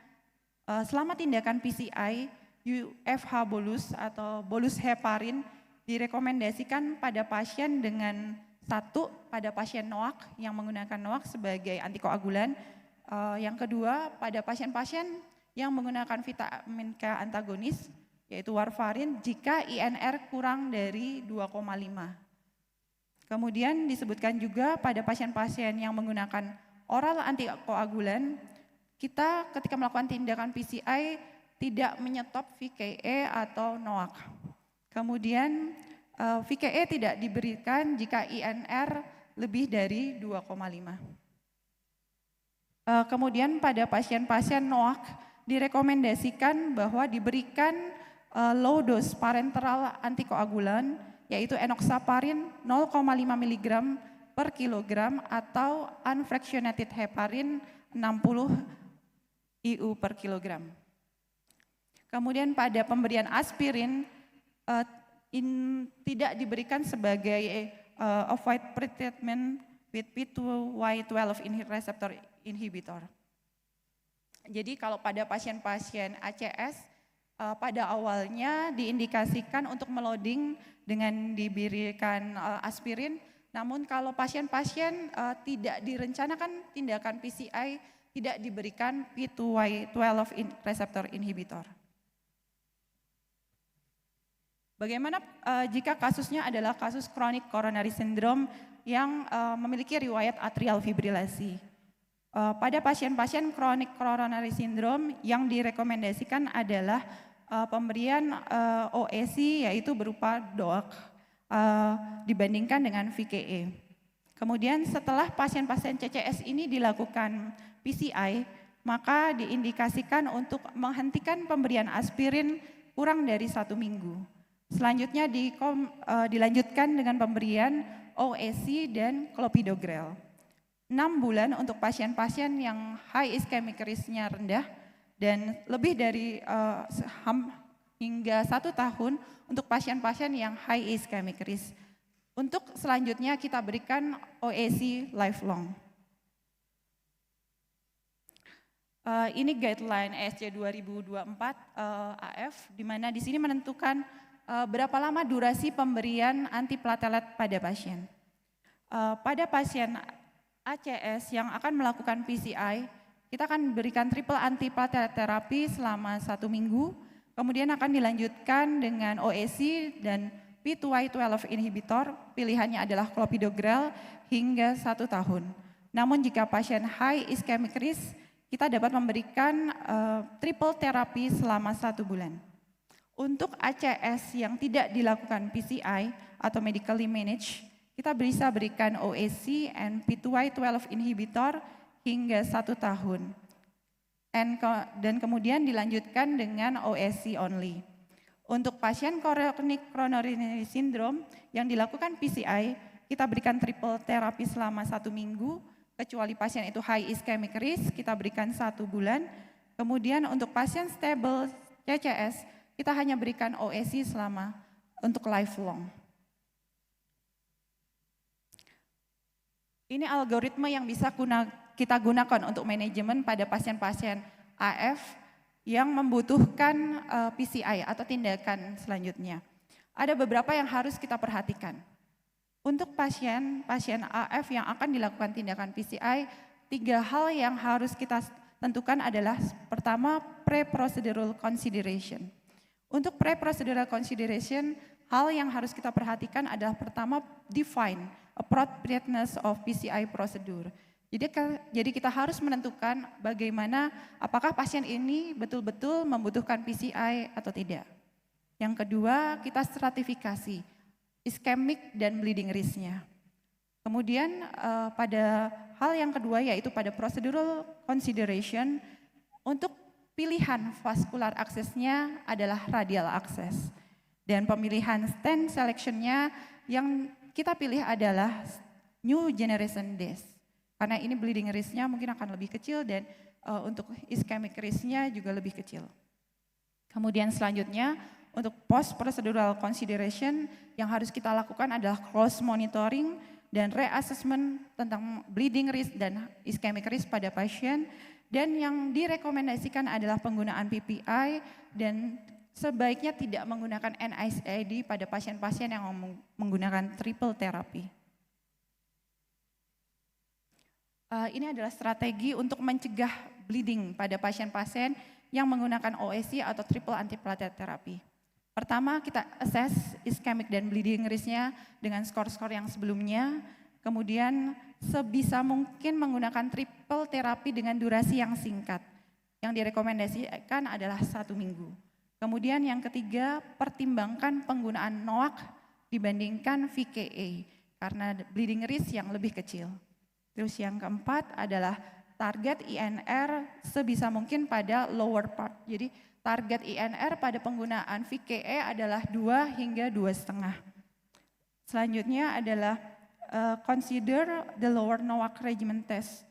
selama tindakan PCI, UFH bolus atau bolus heparin direkomendasikan pada pasien dengan pada pasien NOAC yang menggunakan NOAC sebagai antikoagulan. Yang kedua, pada pasien-pasien yang menggunakan vitamin K antagonis, yaitu warfarin, jika INR kurang dari 2,5. Kemudian disebutkan juga pada pasien-pasien yang menggunakan oral antikoagulan, kita ketika melakukan tindakan PCI tidak menyetop VKA atau NOAC. Kemudian VKA tidak diberikan jika INR lebih dari 2,5. Kemudian pada pasien-pasien NOAC direkomendasikan bahwa diberikan low dose parenteral antikoagulan, yaitu enoxaparin 0,5 mg per kilogram atau unfractionated heparin 60 IU per kilogram. Kemudian pada pemberian aspirin tidak diberikan sebagai avoid pretreatment with P2Y12 receptor inhibitor. Jadi kalau pada pasien-pasien ACS pada awalnya diindikasikan untuk meloading dengan diberikan aspirin, namun kalau pasien-pasien tidak direncanakan tindakan PCI, tidak diberikan P2Y12 reseptor inhibitor. Bagaimana jika kasusnya adalah kasus chronic coronary syndrome yang memiliki riwayat atrial fibrilasi? Pada pasien-pasien chronic coronary syndrome yang direkomendasikan adalah pemberian OAC yaitu berupa DOAC dibandingkan dengan VKE. Kemudian setelah pasien-pasien CCS ini dilakukan PCI, maka diindikasikan untuk menghentikan pemberian aspirin kurang dari 1 minggu. Selanjutnya dilanjutkan dengan pemberian OAC dan clopidogrel. 6 bulan untuk pasien-pasien yang high ischemic risk-nya rendah dan lebih dari hingga 1 tahun untuk pasien-pasien yang high ischemic risk. Untuk selanjutnya kita berikan OAC lifelong. Ini guideline ESC 2024 AF, di mana di sini menentukan berapa lama durasi pemberian antiplatelet pada pasien. Pada pasien ACS yang akan melakukan PCI, kita akan berikan triple antiplatelet terapi selama 1 minggu, kemudian akan dilanjutkan dengan OAC dan P2Y12 inhibitor, pilihannya adalah clopidogrel hingga 1 tahun. Namun jika pasien high ischemic risk, kita dapat memberikan triple terapi selama 1 bulan. Untuk ACS yang tidak dilakukan PCI atau medically managed, kita bisa berikan OAC and P2Y12 inhibitor hingga 1 tahun. Dan kemudian dilanjutkan dengan OAC only. Untuk pasien chronic coronary syndrome yang dilakukan PCI, kita berikan triple terapi selama 1 minggu, kecuali pasien itu high ischemic risk, kita berikan 1 bulan. Kemudian untuk pasien stable CCS, kita hanya berikan OAC selama untuk lifelong. Ini algoritma yang bisa kita gunakan untuk manajemen pada pasien-pasien AF yang membutuhkan PCI atau tindakan selanjutnya. Ada beberapa yang harus kita perhatikan. Untuk pasien AF yang akan dilakukan tindakan PCI, 3 hal yang harus kita tentukan adalah pertama, pre-procedural consideration. Untuk pre-procedural consideration, hal yang harus kita perhatikan adalah pertama, define appropriateness of PCI procedure. Jadi kita harus menentukan bagaimana apakah pasien ini betul-betul membutuhkan PCI atau tidak. Yang kedua, kita stratifikasi ischemic dan bleeding risk-nya. Kemudian pada hal yang kedua yaitu pada procedural consideration, untuk pilihan vascular access-nya adalah radial access. Dan pemilihan stent selection-nya yang kita pilih adalah new generation DES. Karena ini bleeding risk-nya mungkin akan lebih kecil dan untuk ischemic risk-nya juga lebih kecil. Kemudian selanjutnya untuk post procedural consideration yang harus kita lakukan adalah close monitoring dan reassessment tentang bleeding risk dan ischemic risk pada pasien. Dan yang direkomendasikan adalah penggunaan PPI dan sebaiknya tidak menggunakan NSAID pada pasien-pasien yang menggunakan triple terapi. Ini adalah strategi untuk mencegah bleeding pada pasien-pasien yang menggunakan OAC atau triple antiplatelet terapi. Pertama, kita assess ischemic dan bleeding risk-nya dengan skor-skor yang sebelumnya. Kemudian sebisa mungkin menggunakan triple terapi dengan durasi yang singkat. Yang direkomendasikan adalah 1 minggu. Kemudian yang ketiga, pertimbangkan penggunaan NOAC dibandingkan VKE karena bleeding risk yang lebih kecil. Terus yang keempat adalah target INR sebisa mungkin pada lower part. Jadi target INR pada penggunaan VKE adalah 2 hingga 2,5. Selanjutnya adalah consider the lower NOAC regimen test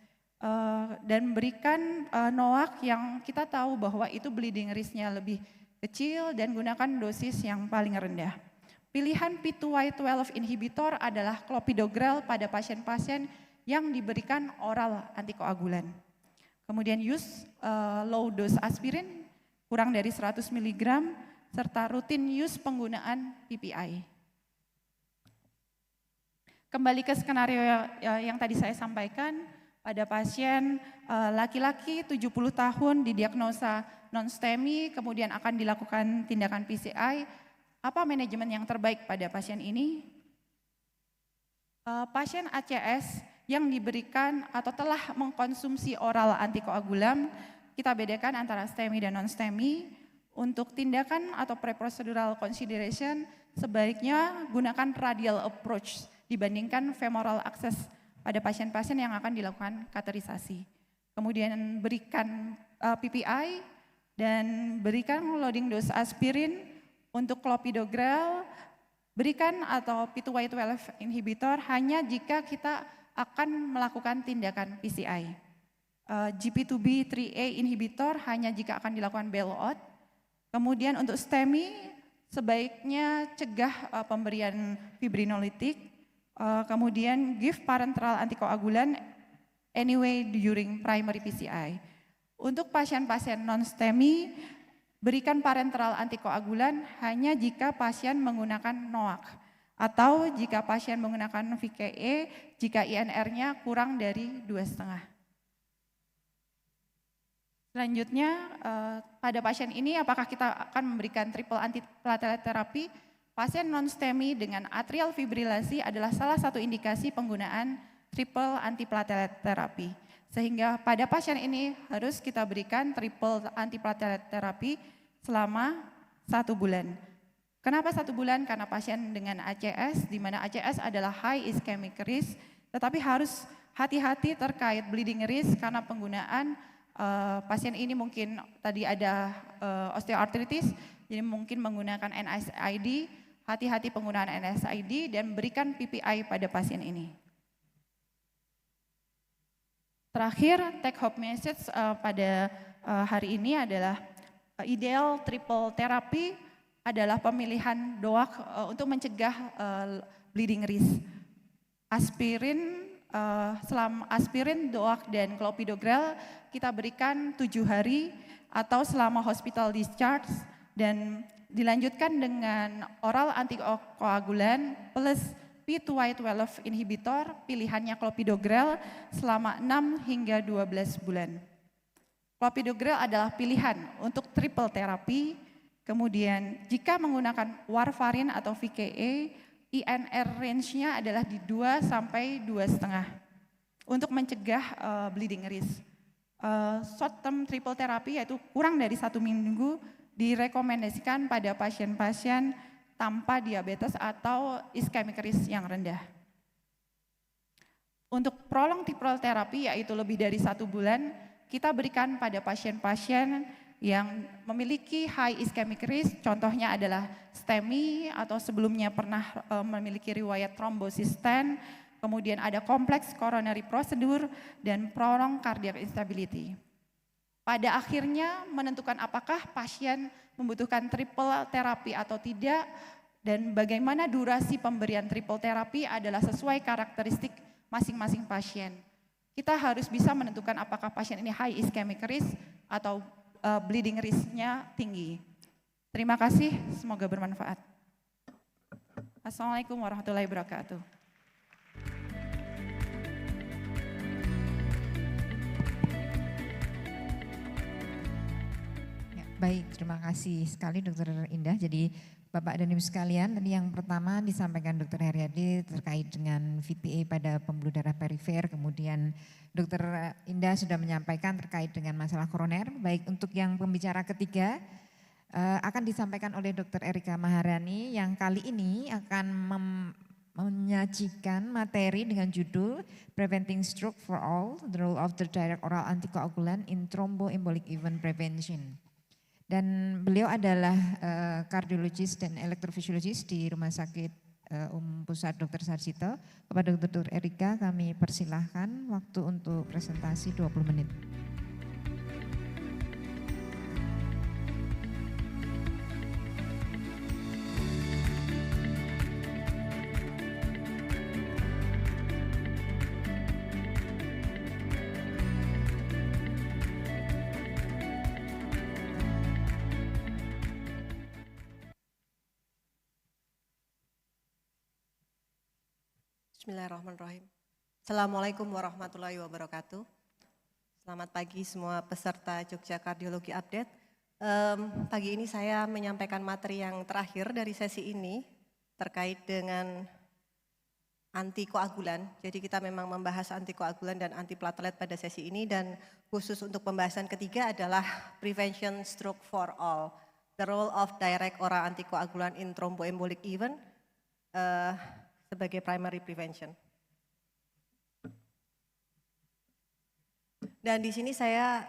dan berikan NOAC yang kita tahu bahwa itu bleeding risk-nya lebih kecil dan gunakan dosis yang paling rendah. Pilihan P2Y12 inhibitor adalah clopidogrel pada pasien-pasien yang diberikan oral antikoagulan. Kemudian use low dose aspirin kurang dari 100 mg serta rutin use penggunaan PPI. Kembali ke skenario yang tadi saya sampaikan, pada pasien laki-laki 70 tahun didiagnosa non-STEMI, kemudian akan dilakukan tindakan PCI. Apa manajemen yang terbaik pada pasien ini? Pasien ACS yang diberikan atau telah mengkonsumsi oral antikoagulan, kita bedakan antara STEMI dan non-STEMI. Untuk tindakan atau pre-procedural consideration, sebaiknya gunakan radial approach dibandingkan femoral access pada pasien-pasien yang akan dilakukan kateterisasi. Kemudian berikan PPI dan berikan loading dose aspirin. Untuk clopidogrel, berikan atau P2Y12 inhibitor hanya jika kita akan melakukan tindakan PCI. GP2B3A inhibitor hanya jika akan dilakukan bailout. Kemudian untuk STEMI, sebaiknya cegah pemberian fibrinolitik, kemudian give parenteral antikoagulan anyway during primary PCI. Untuk pasien-pasien non-STEMI, berikan parenteral antikoagulan hanya jika pasien menggunakan NOAC atau jika pasien menggunakan VKE jika INR-nya kurang dari 2,5. Selanjutnya, pada pasien ini apakah kita akan memberikan triple antiplatelet terapi? Pasien non-STEMI dengan atrial fibrilasi adalah salah satu indikasi penggunaan triple antiplatelet terapi. Sehingga pada pasien ini harus kita berikan triple antiplatelet terapi selama 1 bulan. Kenapa 1 bulan? Karena pasien dengan ACS, di mana ACS adalah high ischemic risk, tetapi harus hati-hati terkait bleeding risk karena penggunaan pasien ini mungkin tadi ada osteoartritis, jadi mungkin menggunakan NSAID, hati-hati penggunaan NSAID dan berikan PPI pada pasien ini. Terakhir, take home message pada hari ini adalah ideal triple terapi adalah pemilihan DOAC untuk mencegah bleeding risk. Aspirin, DOAC dan clopidogrel kita berikan 7 hari atau selama hospital discharge dan dilanjutkan dengan oral antikoagulan plus P2Y12 inhibitor, pilihannya clopidogrel selama 6 hingga 12 bulan. Clopidogrel adalah pilihan untuk triple terapi, kemudian jika menggunakan warfarin atau VKE, INR range-nya adalah di 2 sampai 2,5 untuk mencegah bleeding risk. Short term triple terapi yaitu kurang dari 1 minggu direkomendasikan pada pasien-pasien tanpa diabetes atau ischemic risk yang rendah. Untuk prolonged triple terapi yaitu lebih dari 1 bulan, kita berikan pada pasien-pasien yang memiliki high ischemic risk, contohnya adalah STEMI atau sebelumnya pernah memiliki riwayat trombosis stent, kemudian ada kompleks coronary procedure dan prolonged cardiac instability. Pada akhirnya menentukan apakah pasien membutuhkan triple terapi atau tidak dan bagaimana durasi pemberian triple terapi adalah sesuai karakteristik masing-masing pasien. Kita harus bisa menentukan apakah pasien ini high ischemic risk atau bleeding risk-nya tinggi. Terima kasih, semoga bermanfaat. Assalamualaikum warahmatullahi wabarakatuh. Baik, terima kasih sekali Dr. Indah. Jadi Bapak dan Ibu sekalian, tadi yang pertama disampaikan Dr. Heriadi terkait dengan VPA pada pembuluh darah perifer, kemudian Dr. Indah sudah menyampaikan terkait dengan masalah koroner. Baik, untuk yang pembicara ketiga akan disampaikan oleh Dr. Erika Maharani yang kali ini akan menyajikan materi dengan judul Preventing Stroke for All, the Role of the Direct Oral Anticoagulant in Thromboembolic Event Prevention. Dan beliau adalah kardiologis dan elektrofisiologis di Rumah Sakit Pusat Dr. Sarjito. Kepada Dr. Erika kami persilahkan waktu untuk presentasi 20 menit. Bismillahirrahmanirrahim. Assalamualaikum warahmatullahi wabarakatuh. Selamat pagi semua peserta Jogja Kardiologi Update. Pagi ini saya menyampaikan materi yang terakhir dari sesi ini terkait dengan antikoagulan. Jadi kita memang membahas antikoagulan dan antiplatelet pada sesi ini, dan khusus untuk pembahasan ketiga adalah prevention stroke for all. The role of direct oral antikoagulan in thromboembolic event sebagai primary prevention. Dan di sini saya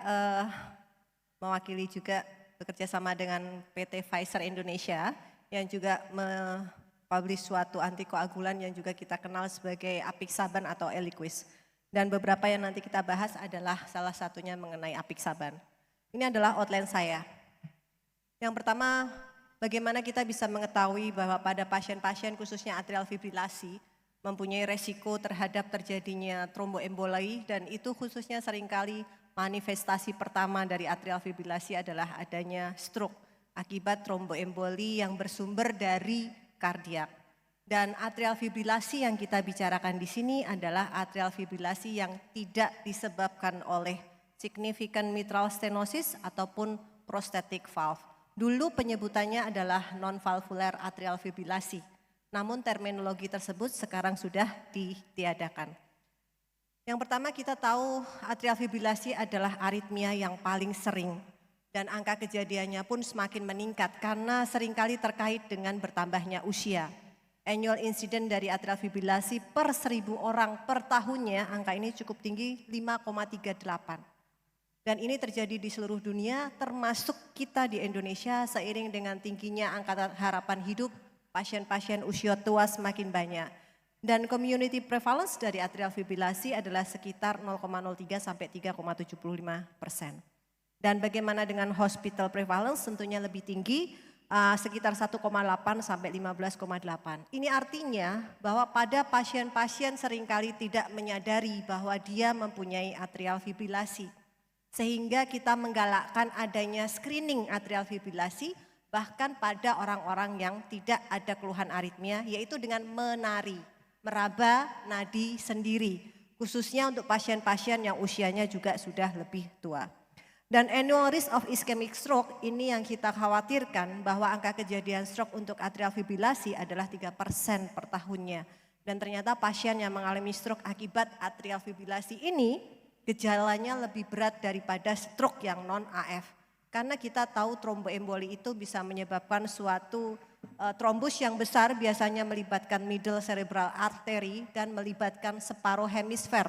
mewakili juga bekerja sama dengan PT Pfizer Indonesia yang juga mempublish suatu antikoagulan yang juga kita kenal sebagai apixaban atau Eliquis. Dan beberapa yang nanti kita bahas adalah salah satunya mengenai apixaban. Ini adalah outline saya. Yang pertama, bagaimana kita bisa mengetahui bahwa pada pasien-pasien khususnya atrial fibrilasi mempunyai resiko terhadap terjadinya tromboemboli, dan itu khususnya seringkali manifestasi pertama dari atrial fibrilasi adalah adanya stroke akibat tromboemboli yang bersumber dari kardiak. Dan atrial fibrilasi yang kita bicarakan di sini adalah atrial fibrilasi yang tidak disebabkan oleh significant mitral stenosis ataupun prosthetic valve. Dulu penyebutannya adalah non-valvular atrial fibrilasi. Namun terminologi tersebut sekarang sudah ditiadakan. Yang pertama kita tahu atrial fibrilasi adalah aritmia yang paling sering dan angka kejadiannya pun semakin meningkat karena seringkali terkait dengan bertambahnya usia. Annual incident dari atrial fibrilasi per 1.000 orang per tahunnya, angka ini cukup tinggi 5,38. Dan ini terjadi di seluruh dunia termasuk kita di Indonesia seiring dengan tingginya angka harapan hidup. Pasien-pasien usia tua semakin banyak. Dan community prevalence dari atrial fibrilasi adalah sekitar 0,03 sampai 3,75%. Dan bagaimana dengan hospital prevalence, tentunya lebih tinggi, sekitar 1,8 sampai 15,8. Ini artinya bahwa pada pasien-pasien seringkali tidak menyadari bahwa dia mempunyai atrial fibrilasi. Sehingga kita menggalakkan adanya screening atrial fibrilasi bahkan pada orang-orang yang tidak ada keluhan aritmia, yaitu dengan menari, meraba nadi sendiri, khususnya untuk pasien-pasien yang usianya juga sudah lebih tua. Dan annual risk of ischemic stroke ini yang kita khawatirkan bahwa angka kejadian stroke untuk atrial fibrilasi adalah 3% per tahunnya. Dan ternyata pasien yang mengalami stroke akibat atrial fibrilasi ini gejalanya lebih berat daripada stroke yang non-AF. Karena kita tahu tromboemboli itu bisa menyebabkan suatu trombus yang besar, biasanya melibatkan middle cerebral artery dan melibatkan separuh hemisfer.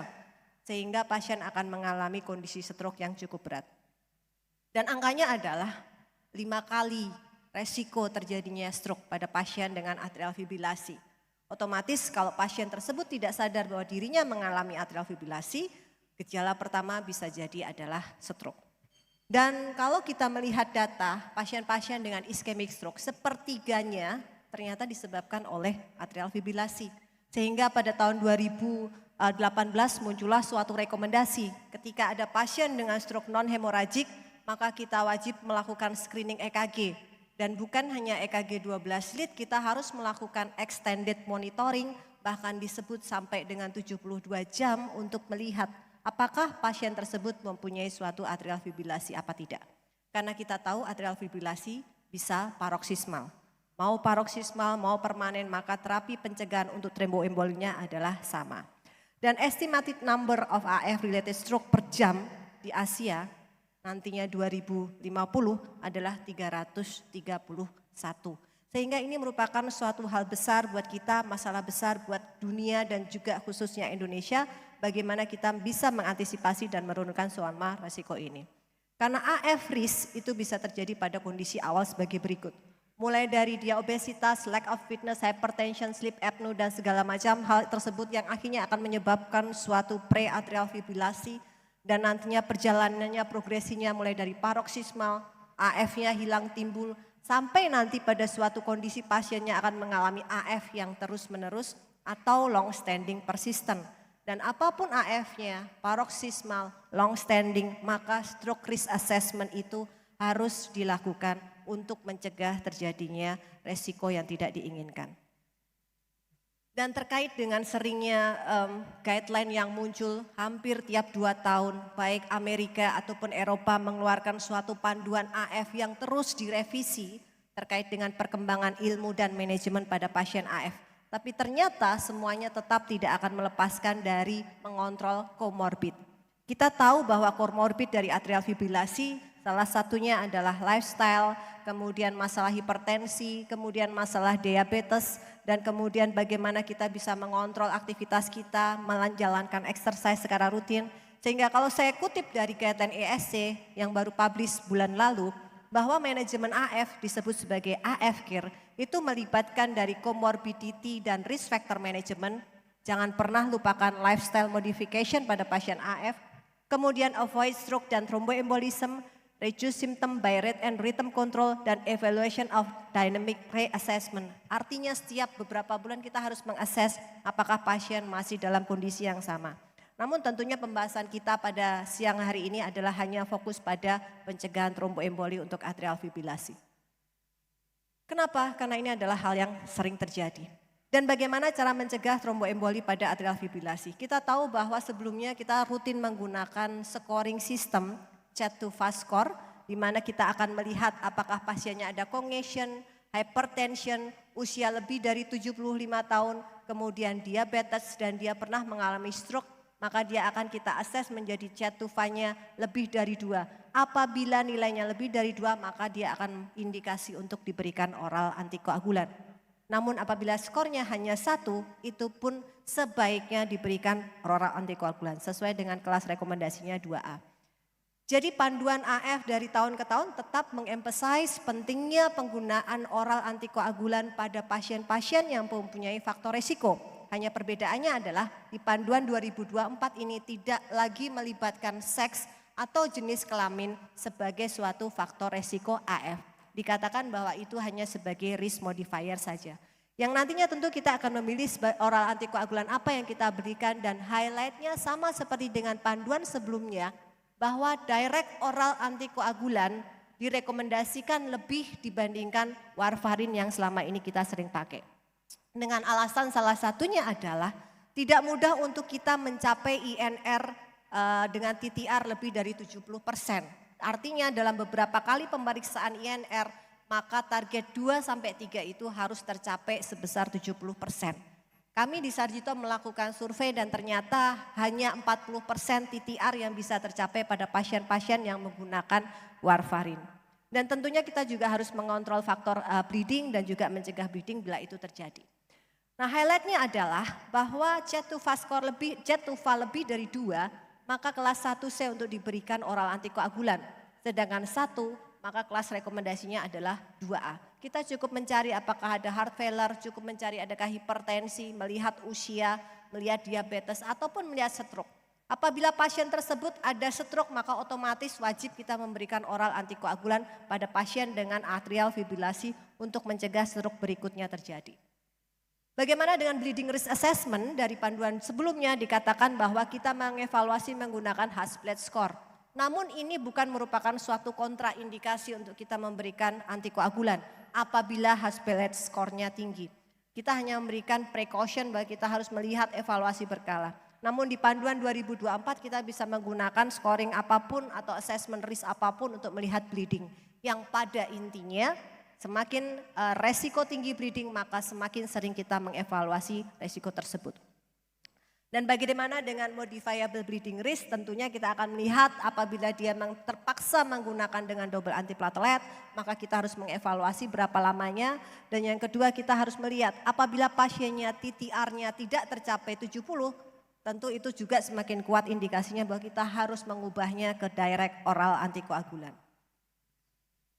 Sehingga pasien akan mengalami kondisi stroke yang cukup berat. Dan angkanya adalah 5 kali resiko terjadinya stroke pada pasien dengan atrial fibrilasi. Otomatis kalau pasien tersebut tidak sadar bahwa dirinya mengalami atrial fibrilasi, gejala pertama bisa jadi adalah stroke. Dan kalau kita melihat data pasien-pasien dengan ischemic stroke, sepertiganya ternyata disebabkan oleh atrial fibrilasi. Sehingga pada tahun 2018 muncullah suatu rekomendasi ketika ada pasien dengan stroke non-hemoragik, maka kita wajib melakukan screening EKG. Dan bukan hanya EKG 12 lead, kita harus melakukan extended monitoring, bahkan disebut sampai dengan 72 jam untuk melihat apakah pasien tersebut mempunyai suatu atrial fibrilasi apa tidak. Karena kita tahu atrial fibrilasi bisa paroksismal. Mau paroksismal, mau permanen, maka terapi pencegahan untuk tromboembolinya adalah sama. Dan estimated number of AF related stroke per jam di Asia nantinya 2050 adalah 331. Sehingga ini merupakan suatu hal besar buat kita, masalah besar buat dunia dan juga khususnya Indonesia, bagaimana kita bisa mengantisipasi dan menurunkan selama resiko ini. Karena AF risk itu bisa terjadi pada kondisi awal sebagai berikut. Mulai dari dia obesitas, lack of fitness, hypertension, sleep apnea dan segala macam hal tersebut yang akhirnya akan menyebabkan suatu pre-atrial fibrilasi dan nantinya perjalanannya progresinya mulai dari paroksismal, AF-nya hilang timbul, sampai nanti pada suatu kondisi pasiennya akan mengalami AF yang terus-menerus atau long standing persistent. Dan apapun AF-nya, paroksismal, long standing, maka stroke risk assessment itu harus dilakukan untuk mencegah terjadinya resiko yang tidak diinginkan. Dan terkait dengan seringnya guideline yang muncul hampir tiap 2 tahun, baik Amerika ataupun Eropa mengeluarkan suatu panduan AF yang terus direvisi terkait dengan perkembangan ilmu dan manajemen pada pasien AF. Tapi ternyata semuanya tetap tidak akan melepaskan dari mengontrol komorbid. Kita tahu bahwa komorbid dari atrial fibrilasi salah satunya adalah lifestyle, kemudian masalah hipertensi, kemudian masalah diabetes, dan kemudian bagaimana kita bisa mengontrol aktivitas kita, menjalankan exercise secara rutin. Sehingga kalau saya kutip dari guideline ESC yang baru publish bulan lalu, bahwa manajemen AF disebut sebagai AF Care, itu melibatkan dari comorbidity dan risk factor management. Jangan pernah lupakan lifestyle modification pada pasien AF, kemudian avoid stroke dan thromboembolism, reduce symptom by rate and rhythm control, dan evaluation of dynamic reassessment. Artinya setiap beberapa bulan kita harus mengakses apakah pasien masih dalam kondisi yang sama. Namun tentunya pembahasan kita pada siang hari ini adalah hanya fokus pada pencegahan tromboemboli untuk atrial fibrilasi. Kenapa? Karena ini adalah hal yang sering terjadi. Dan bagaimana cara mencegah tromboemboli pada atrial fibrilasi? Kita tahu bahwa sebelumnya kita rutin menggunakan scoring system, CHA2-VASc score, di mana kita akan melihat apakah pasiennya ada congestion, hypertension, usia lebih dari 75 tahun, kemudian diabetes dan dia pernah mengalami stroke, maka dia akan kita akses menjadi CHA2-VASc-nya lebih dari 2. Apabila nilainya lebih dari 2, maka dia akan indikasi untuk diberikan oral antikoagulan. Namun apabila skornya hanya 1, itu pun sebaiknya diberikan oral antikoagulan sesuai dengan kelas rekomendasinya 2A. Jadi panduan AF dari tahun ke tahun tetap mengemphasize pentingnya penggunaan oral antikoagulan pada pasien-pasien yang mempunyai faktor resiko. Hanya perbedaannya adalah di panduan 2024 ini tidak lagi melibatkan seks atau jenis kelamin sebagai suatu faktor resiko AF. Dikatakan bahwa itu hanya sebagai risk modifier saja. Yang nantinya tentu kita akan memilih oral antikoagulan apa yang kita berikan, dan highlightnya sama seperti dengan panduan sebelumnya, bahwa direct oral antikoagulan direkomendasikan lebih dibandingkan warfarin yang selama ini kita sering pakai. Dengan alasan salah satunya adalah tidak mudah untuk kita mencapai INR dengan TTR lebih dari 70%. Artinya dalam beberapa kali pemeriksaan INR, maka target 2-3 itu harus tercapai sebesar 70%. Kami di Sarjito melakukan survei dan ternyata hanya 40% TTR yang bisa tercapai pada pasien-pasien yang menggunakan warfarin. Dan tentunya kita juga harus mengontrol faktor bleeding dan juga mencegah bleeding bila itu terjadi. Nah, highlightnya adalah bahwa CHA2-VASc lebih dari 2, maka kelas 1C untuk diberikan oral antikoagulan. Sedangkan 1, maka kelas rekomendasinya adalah 2A. Kita cukup mencari apakah ada heart failure, cukup mencari adakah hipertensi, melihat usia, melihat diabetes, ataupun melihat stroke. Apabila pasien tersebut ada stroke, maka otomatis wajib kita memberikan oral antikoagulan pada pasien dengan atrial fibrilasi untuk mencegah stroke berikutnya terjadi. Bagaimana dengan bleeding risk assessment? Dari panduan sebelumnya dikatakan bahwa kita mengevaluasi menggunakan Hasbled score. Namun ini bukan merupakan suatu kontraindikasi untuk kita memberikan antikoagulan apabila Hasbled score-nya tinggi. Kita hanya memberikan precaution bahwa kita harus melihat evaluasi berkala. Namun di panduan 2024 kita bisa menggunakan scoring apapun atau assessment risk apapun untuk melihat bleeding. Yang pada intinya semakin resiko tinggi bleeding, maka semakin sering kita mengevaluasi resiko tersebut. Dan bagaimana dengan modifiable bleeding risk? Tentunya kita akan melihat apabila dia terpaksa menggunakan dengan double antiplatelet, maka kita harus mengevaluasi berapa lamanya. Dan yang kedua, kita harus melihat apabila pasiennya TTR-nya tidak tercapai 70, tentu itu juga semakin kuat indikasinya bahwa kita harus mengubahnya ke direct oral antikoagulan.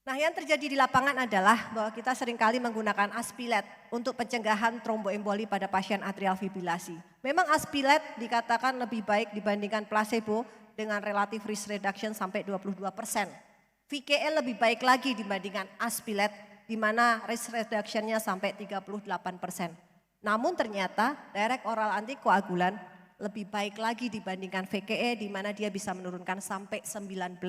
Nah, yang terjadi di lapangan adalah bahwa kita seringkali menggunakan Aspilet untuk pencegahan tromboemboli pada pasien atrial fibrilasi. Memang Aspilet dikatakan lebih baik dibandingkan placebo dengan relative risk reduction sampai 22%. VKL lebih baik lagi dibandingkan Aspilet di mana risk reduction-nya sampai 38%. Namun ternyata direct oral antikoagulan lebih baik lagi dibandingkan VKE di mana dia bisa menurunkan sampai 19%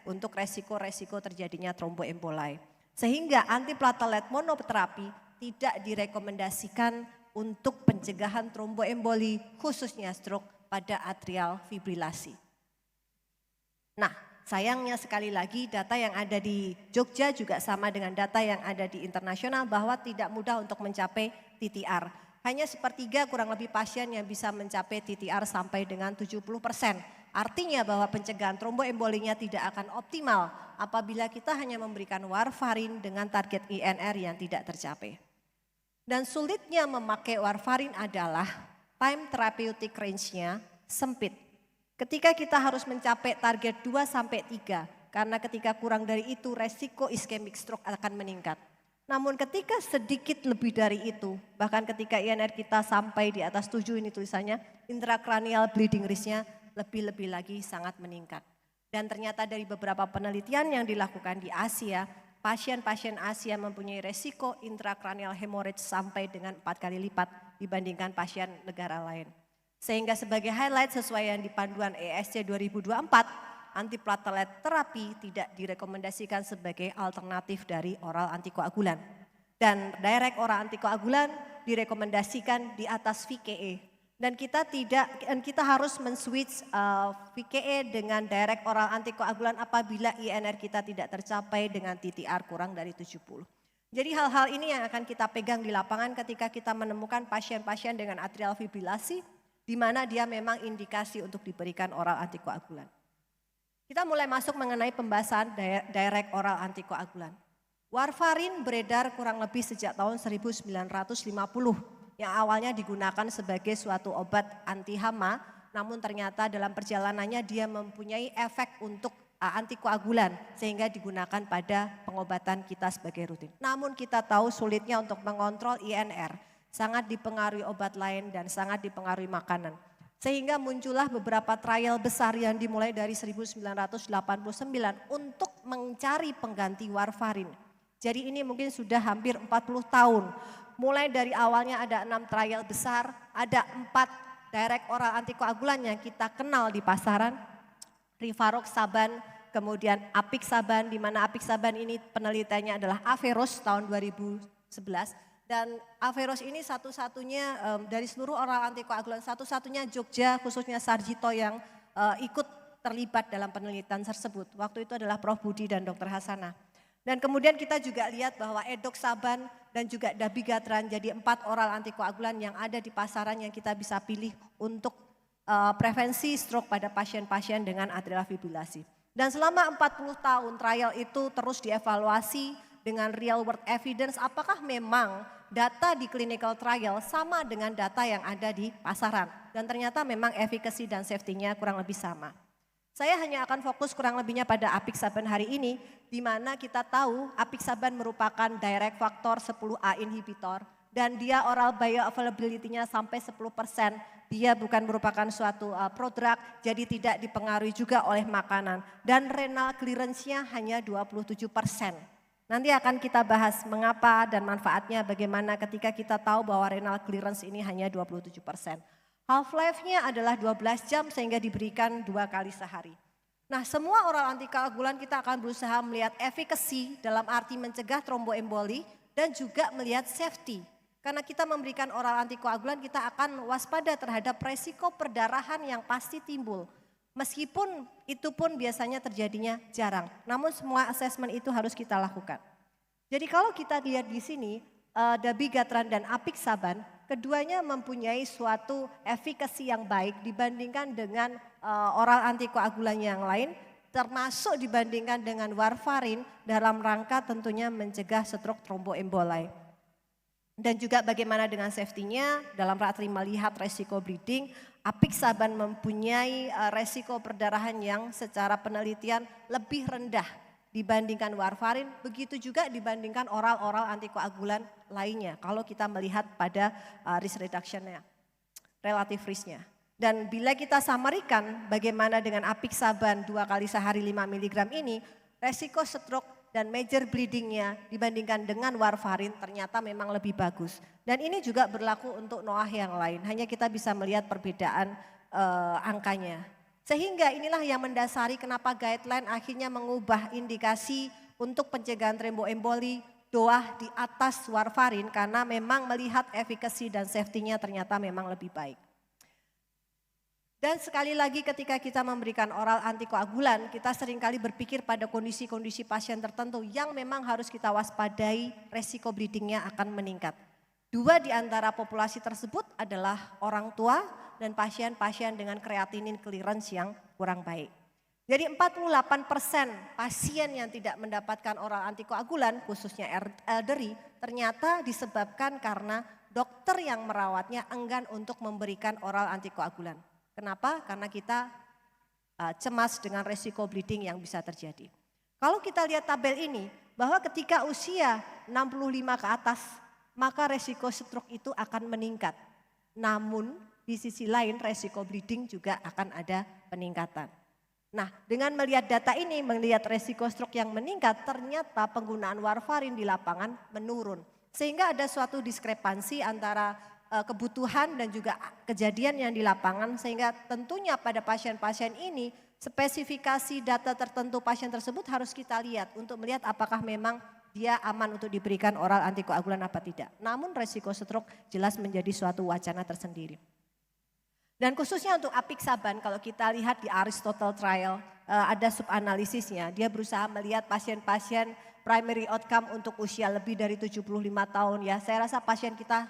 untuk resiko-resiko terjadinya tromboemboli. Sehingga antiplatelet monoterapi tidak direkomendasikan untuk pencegahan tromboemboli khususnya stroke pada atrial fibrilasi. Nah, sayangnya sekali lagi data yang ada di Jogja juga sama dengan data yang ada di internasional bahwa tidak mudah untuk mencapai TTR. Hanya sepertiga kurang lebih pasien yang bisa mencapai TTR sampai dengan 70%. Artinya bahwa pencegahan tromboembolinya tidak akan optimal apabila kita hanya memberikan warfarin dengan target INR yang tidak tercapai. Dan sulitnya memakai warfarin adalah time therapeutic range-nya sempit. Ketika kita harus mencapai target 2-3, karena ketika kurang dari itu resiko ischemic stroke akan meningkat. Namun ketika sedikit lebih dari itu, bahkan ketika INR kita sampai di atas 7 ini tulisannya, intracranial bleeding risk-nya lebih-lebih lagi sangat meningkat. Dan ternyata dari beberapa penelitian yang dilakukan di Asia, pasien-pasien Asia mempunyai resiko intracranial hemorrhage sampai dengan 4 kali lipat dibandingkan pasien negara lain. Sehingga sebagai highlight sesuai yang di panduan ESC 2024, antiplatelet terapi tidak direkomendasikan sebagai alternatif dari oral antikoagulan. Dan direct oral antikoagulan direkomendasikan di atas VKE. Dan kita harus men-switch VKE dengan direct oral antikoagulan apabila INR kita tidak tercapai dengan TTR kurang dari 70. Jadi hal-hal ini yang akan kita pegang di lapangan ketika kita menemukan pasien-pasien dengan atrial fibrilasi di mana dia memang indikasi untuk diberikan oral antikoagulan. Kita mulai masuk mengenai pembahasan direct oral antikoagulan. Warfarin beredar kurang lebih sejak tahun 1950 yang awalnya digunakan sebagai suatu obat anti hama, namun ternyata dalam perjalanannya dia mempunyai efek untuk antikoagulan sehingga digunakan pada pengobatan kita sebagai rutin. Namun kita tahu sulitnya untuk mengontrol INR. Sangat dipengaruhi obat lain dan sangat dipengaruhi makanan. Sehingga muncullah beberapa trial besar yang dimulai dari 1989 untuk mencari pengganti warfarin. Jadi ini mungkin sudah hampir 40 tahun. Mulai dari awalnya ada 6 trial besar, ada 4 direct oral antikoagulan yang kita kenal di pasaran. Rivaroxaban, kemudian apixaban, di mana apixaban ini penelitiannya adalah Averus tahun 2011. Dan Averus ini satu-satunya dari seluruh oral antikoagulan, satu-satunya Jogja khususnya Sarjito yang ikut terlibat dalam penelitian tersebut. Waktu itu adalah Prof. Budi dan Dr. Hasanah. Dan kemudian kita juga lihat bahwa edoxaban dan juga dabigatran jadi 4 oral antikoagulan yang ada di pasaran yang kita bisa pilih untuk prevensi stroke pada pasien-pasien dengan atrial fibrilasi. Dan selama 40 tahun trial itu terus dievaluasi dengan real world evidence apakah memang data di clinical trial sama dengan data yang ada di pasaran. Dan ternyata memang efficacy dan safety-nya kurang lebih sama. Saya hanya akan fokus kurang lebihnya pada apixaban hari ini, di mana kita tahu apixaban merupakan direct factor 10A inhibitor dan dia oral bioavailability-nya sampai 10%. Dia bukan merupakan suatu prodrug, jadi tidak dipengaruhi juga oleh makanan. Dan renal clearance-nya hanya 27%. Nanti akan kita bahas mengapa dan manfaatnya bagaimana ketika kita tahu bahwa renal clearance ini hanya 27%. Half-life-nya adalah 12 jam sehingga diberikan 2 kali sehari. Nah, semua oral antikoagulan kita akan berusaha melihat efficacy dalam arti mencegah tromboemboli dan juga melihat safety. Karena kita memberikan oral antikoagulan kita akan waspada terhadap resiko perdarahan yang pasti timbul. Meskipun itu pun biasanya terjadinya jarang, namun semua asesmen itu harus kita lakukan. Jadi kalau kita lihat di sini, dabigatran dan apixaban, keduanya mempunyai suatu efikasi yang baik dibandingkan dengan oral antikoagulan yang lain, termasuk dibandingkan dengan warfarin dalam rangka tentunya mencegah stroke tromboembolai. Dan juga bagaimana dengan safety-nya dalam rangka melihat resiko bleeding, apixaban mempunyai resiko perdarahan yang secara penelitian lebih rendah dibandingkan warfarin, begitu juga dibandingkan oral-oral antikoagulan lainnya kalau kita melihat pada risk reduction-nya, relative risk-nya. Dan bila kita samarikan bagaimana dengan apixaban 2 kali sehari 5 mg ini, resiko stroke dan major bleeding-nya dibandingkan dengan warfarin ternyata memang lebih bagus. Dan ini juga berlaku untuk NOAH yang lain, hanya kita bisa melihat perbedaan angkanya. Sehingga inilah yang mendasari kenapa guideline akhirnya mengubah indikasi untuk pencegahan tromboemboli DOAH di atas warfarin karena memang melihat efikasi dan safety-nya ternyata memang lebih baik. Dan sekali lagi ketika kita memberikan oral antikoagulan, kita seringkali berpikir pada kondisi-kondisi pasien tertentu yang memang harus kita waspadai, resiko bleedingnya akan meningkat. 2 di antara populasi tersebut adalah orang tua dan pasien-pasien dengan kreatinin clearance yang kurang baik. Jadi 48% pasien yang tidak mendapatkan oral antikoagulan, khususnya elderly, ternyata disebabkan karena dokter yang merawatnya enggan untuk memberikan oral antikoagulan. Kenapa? Karena kita cemas dengan resiko bleeding yang bisa terjadi. Kalau kita lihat tabel ini, bahwa ketika usia 65 ke atas, maka resiko stroke itu akan meningkat. Namun di sisi lain resiko bleeding juga akan ada peningkatan. Nah, dengan melihat data ini, melihat resiko stroke yang meningkat, ternyata penggunaan warfarin di lapangan menurun. Sehingga ada suatu diskrepansi antara kebutuhan dan juga kejadian yang di lapangan, sehingga tentunya pada pasien-pasien ini spesifikasi data tertentu pasien tersebut harus kita lihat untuk melihat apakah memang dia aman untuk diberikan oral antikoagulan apa tidak. Namun resiko stroke jelas menjadi suatu wacana tersendiri. Dan khususnya untuk apixaban, kalau kita lihat di Aristotle trial ada subanalisisnya, dia berusaha melihat pasien-pasien primary outcome untuk usia lebih dari 75 tahun ya. Saya rasa pasien kita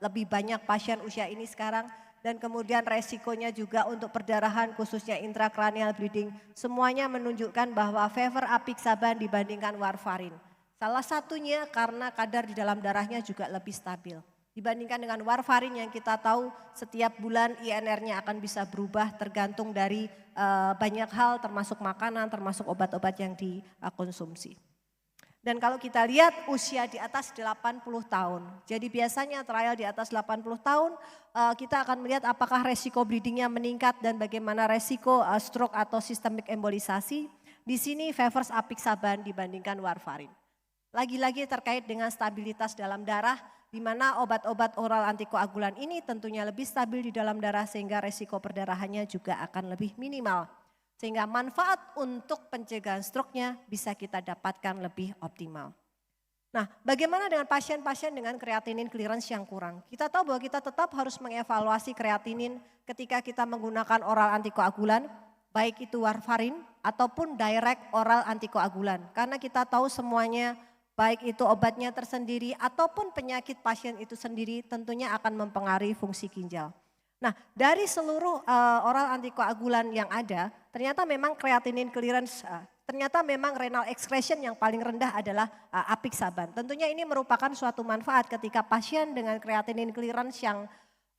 lebih banyak pasien usia ini sekarang, dan kemudian resikonya juga untuk perdarahan khususnya intracranial bleeding, semuanya menunjukkan bahwa favor apixaban dibandingkan warfarin. Salah satunya karena kadar di dalam darahnya juga lebih stabil. Dibandingkan dengan warfarin yang kita tahu setiap bulan INR-nya akan bisa berubah tergantung dari banyak hal termasuk makanan, termasuk obat-obat yang dikonsumsi. Dan kalau kita lihat usia di atas 80 tahun, jadi biasanya trial di atas 80 tahun kita akan melihat apakah resiko bleedingnya meningkat dan bagaimana resiko stroke atau systemic embolisasi. Di sini favors apixaban dibandingkan warfarin. Lagi-lagi terkait dengan stabilitas dalam darah, di mana obat-obat oral antikoagulan ini tentunya lebih stabil di dalam darah sehingga resiko perdarahannya juga akan lebih minimal. Sehingga manfaat untuk pencegahan stroke-nya bisa kita dapatkan lebih optimal. Nah, bagaimana dengan pasien-pasien dengan kreatinin clearance yang kurang? Kita tahu bahwa kita tetap harus mengevaluasi kreatinin ketika kita menggunakan oral antikoagulan, baik itu warfarin ataupun direct oral antikoagulan. Karena kita tahu semuanya, baik itu obatnya tersendiri ataupun penyakit pasien itu sendiri tentunya akan mempengaruhi fungsi ginjal. Nah, dari seluruh oral antikoagulan yang ada, ternyata memang creatinine clearance, ternyata memang renal excretion yang paling rendah adalah apixaban. Tentunya ini merupakan suatu manfaat ketika pasien dengan creatinine clearance yang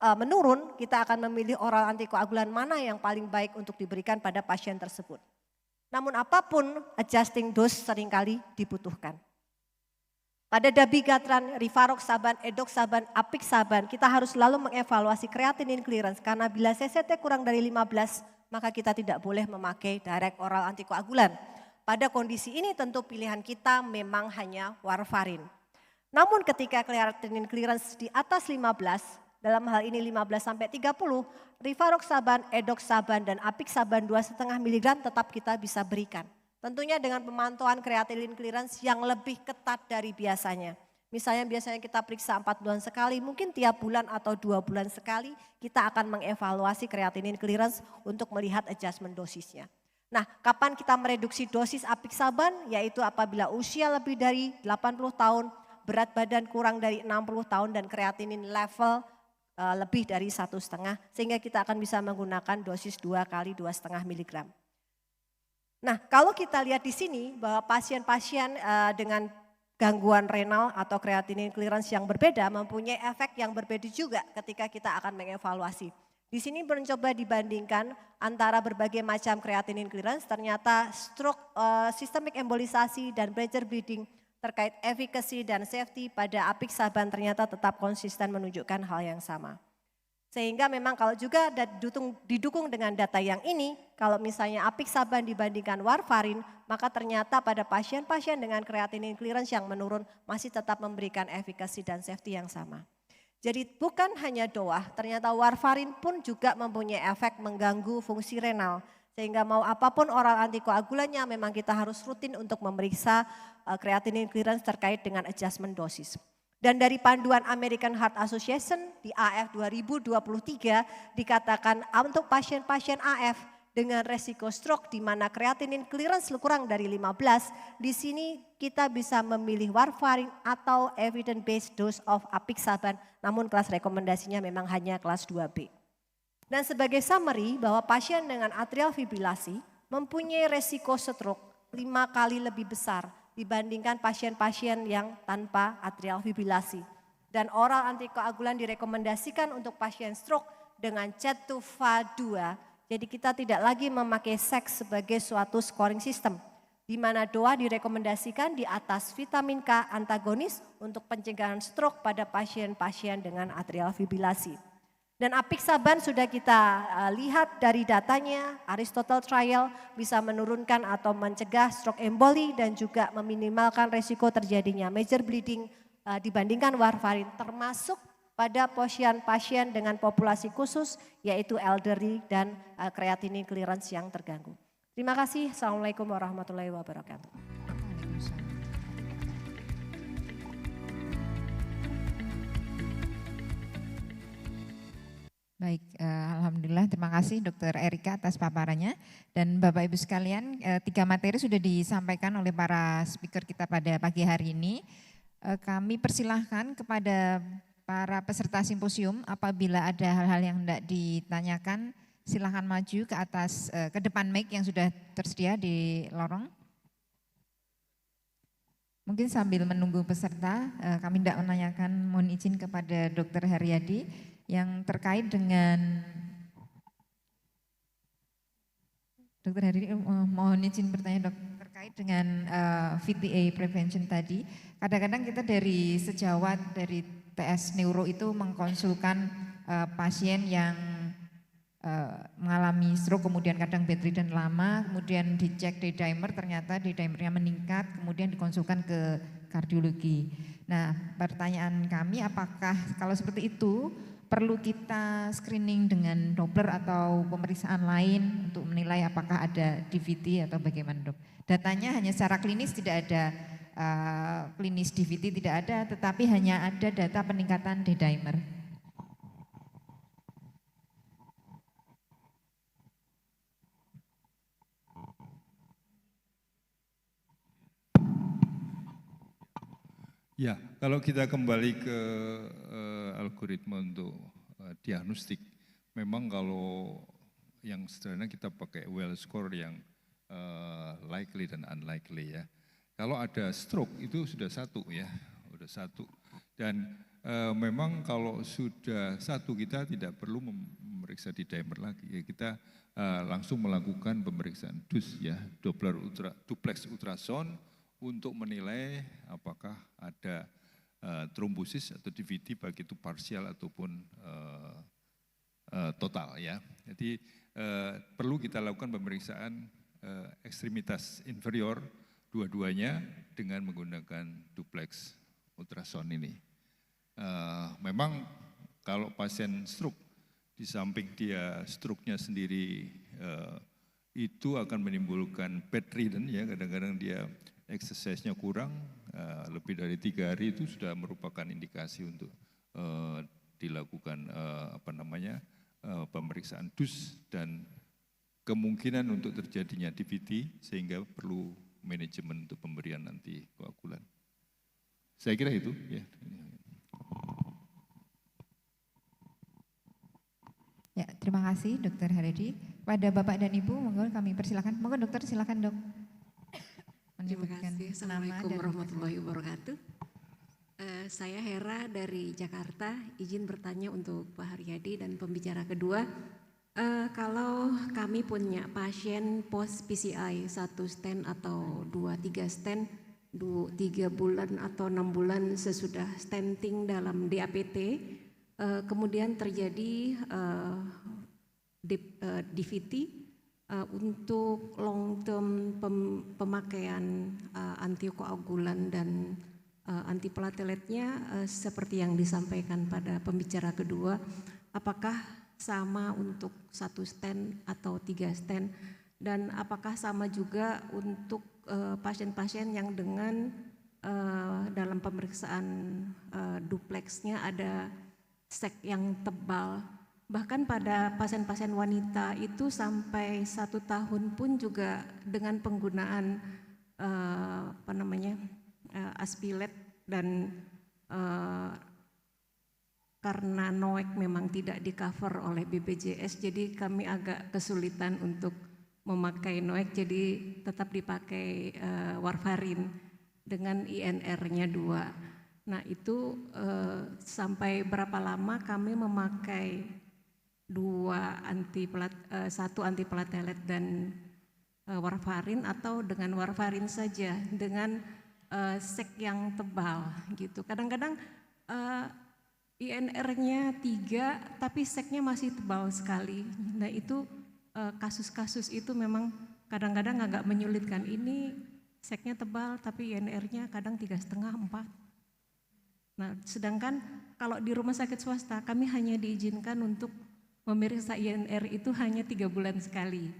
menurun, kita akan memilih oral antikoagulan mana yang paling baik untuk diberikan pada pasien tersebut. Namun apapun, adjusting dose seringkali dibutuhkan. Pada dabigatran, rivaroxaban, edoxaban, apixaban, kita harus selalu mengevaluasi creatinine clearance karena bila CCT kurang dari 15, maka kita tidak boleh memakai direct oral antikoagulan. Pada kondisi ini tentu pilihan kita memang hanya warfarin. Namun ketika creatinine clearance di atas 15, dalam hal ini 15 sampai 30, rivaroxaban, edoxaban, dan apixaban 2,5 mg tetap kita bisa berikan. Tentunya dengan pemantauan creatinine clearance yang lebih ketat dari biasanya. Misalnya biasanya kita periksa 4 bulan sekali, mungkin tiap bulan atau 2 bulan sekali kita akan mengevaluasi creatinine clearance untuk melihat adjustment dosisnya. Nah, kapan kita mereduksi dosis apixaban? Yaitu apabila usia lebih dari 80 tahun, berat badan kurang dari 60 tahun dan creatinine level lebih dari 1,5, sehingga kita akan bisa menggunakan dosis 2 kali 2,5 mg. Nah, kalau kita lihat di sini bahwa pasien-pasien dengan gangguan renal atau creatinine clearance yang berbeda mempunyai efek yang berbeda juga ketika kita akan mengevaluasi. Di sini mencoba dibandingkan antara berbagai macam creatinine clearance, ternyata stroke, systemic embolisasi dan pressure bleeding terkait efikasi dan safety pada apixaban ternyata tetap konsisten menunjukkan hal yang sama. Sehingga memang kalau juga didukung dengan data yang ini, kalau misalnya apixaban dibandingkan warfarin, maka ternyata pada pasien-pasien dengan creatinine clearance yang menurun masih tetap memberikan efikasi dan safety yang sama. Jadi bukan hanya DOAH, ternyata warfarin pun juga mempunyai efek mengganggu fungsi renal. Sehingga mau apapun oral antikoagulannya memang kita harus rutin untuk memeriksa creatinine clearance terkait dengan adjustment dosis. Dan dari panduan American Heart Association di AF 2023 dikatakan untuk pasien-pasien AF dengan resiko stroke di mana creatinine clearance kurang dari 15, di sini kita bisa memilih warfarin atau evidence based dose of apixaban, namun kelas rekomendasinya memang hanya kelas 2B. Dan sebagai summary bahwa pasien dengan atrial fibrilasi mempunyai resiko stroke 5 kali lebih besar dibandingkan pasien-pasien yang tanpa atrial fibrilasi. Dan oral antikoagulan direkomendasikan untuk pasien stroke dengan CET2FA2. Jadi kita tidak lagi memakai seks sebagai suatu scoring system. Di mana DOA direkomendasikan di atas vitamin K antagonis untuk pencegahan stroke pada pasien-pasien dengan atrial fibrilasi. Dan apixaban sudah kita lihat dari datanya, Aristotle trial bisa menurunkan atau mencegah stroke emboli dan juga meminimalkan resiko terjadinya major bleeding dibandingkan warfarin, termasuk pada pasien-pasien dengan populasi khusus yaitu elderly dan creatinine clearance yang terganggu. Terima kasih. Assalamualaikum warahmatullahi wabarakatuh. Baik, alhamdulillah terima kasih Dr. Erika atas paparannya. Dan Bapak Ibu sekalian, 3 materi sudah disampaikan oleh para speaker kita pada pagi hari ini. Kami persilahkan kepada para peserta simposium apabila ada hal-hal yang hendak ditanyakan, silahkan maju ke atas, ke depan mic yang sudah tersedia di lorong. Mungkin sambil menunggu peserta, kami hendak menanyakan, mohon izin kepada Dr. Haryadi, yang terkait dengan Dr. Haryadi, mohon izin bertanya dok, terkait dengan VTA prevention tadi. Kadang-kadang kita dari sejawat dari TS Neuro itu mengkonsulkan pasien yang mengalami stroke, kemudian kadang bedridden lama, kemudian dicek D-dimer, ternyata D-dimernya meningkat, kemudian dikonsulkan ke kardiologi. Nah, pertanyaan kami apakah kalau seperti itu perlu kita screening dengan Doppler atau pemeriksaan lain untuk menilai apakah ada DVT atau bagaimana dok? Datanya hanya secara klinis tidak ada, klinis DVT tidak ada, tetapi hanya ada data peningkatan D-dimer. Ya, kalau kita kembali ke algoritma untuk diagnostik, memang kalau yang sederhana kita pakai well score yang likely dan unlikely ya. Kalau ada stroke itu sudah satu ya, sudah satu. Dan memang kalau sudah satu kita tidak perlu memeriksa D-dimer lagi. Ya, kita langsung melakukan pemeriksaan DUS ya, Doppler duplex ultrasound untuk menilai apakah ada trombosis atau DVT baik itu parsial ataupun total ya. Jadi perlu kita lakukan pemeriksaan ekstremitas inferior dua-duanya dengan menggunakan duplex ultrasound ini. Memang kalau pasien stroke di samping dia stroke-nya sendiri itu akan menimbulkan bedridden ya, kadang-kadang dia exercise-nya kurang, lebih dari 3 hari itu sudah merupakan indikasi untuk dilakukan pemeriksaan DUS dan kemungkinan untuk terjadinya DVT sehingga perlu manajemen untuk pemberian antikoagulan. Saya kira itu ya. Ya, terima kasih Dr. Haryadi. Pada Bapak dan Ibu, monggo kami persilakan. Monggo dokter silakan dok. Terima kasih. Assalamualaikum warahmatullahi wabarakatuh. Saya Hera dari Jakarta, izin bertanya untuk Pak Haryadi dan pembicara kedua. Kalau kami punya pasien post PCI 1 stent atau 2-3 stent, 3 bulan atau 6 bulan sesudah stenting dalam DAPT, kemudian terjadi DVT, untuk long term pemakaian antikoagulan dan antiplateletnya seperti yang disampaikan pada pembicara kedua, apakah sama untuk 1 stent atau 3 stent? Dan apakah sama juga untuk pasien-pasien yang dengan dalam pemeriksaan dupleksnya ada sek yang tebal. Bahkan pada pasien-pasien wanita itu sampai 1 tahun pun juga dengan penggunaan aspilet dan karena NOAC memang tidak di cover oleh BPJS, jadi kami agak kesulitan untuk memakai NOAC, jadi tetap dipakai warfarin dengan INR-nya 2. Nah itu sampai berapa lama kami memakai 1 antiplatelet dan warfarin, atau dengan warfarin saja dengan sek yang tebal gitu. Kadang-kadang INR-nya 3 tapi seknya masih tebal sekali. Nah itu kasus-kasus itu memang kadang-kadang agak menyulitkan. Ini seknya tebal tapi INR-nya kadang 3,5, 4. Nah sedangkan kalau di rumah sakit swasta kami hanya diizinkan untuk memeriksa INR itu hanya 3 bulan sekali.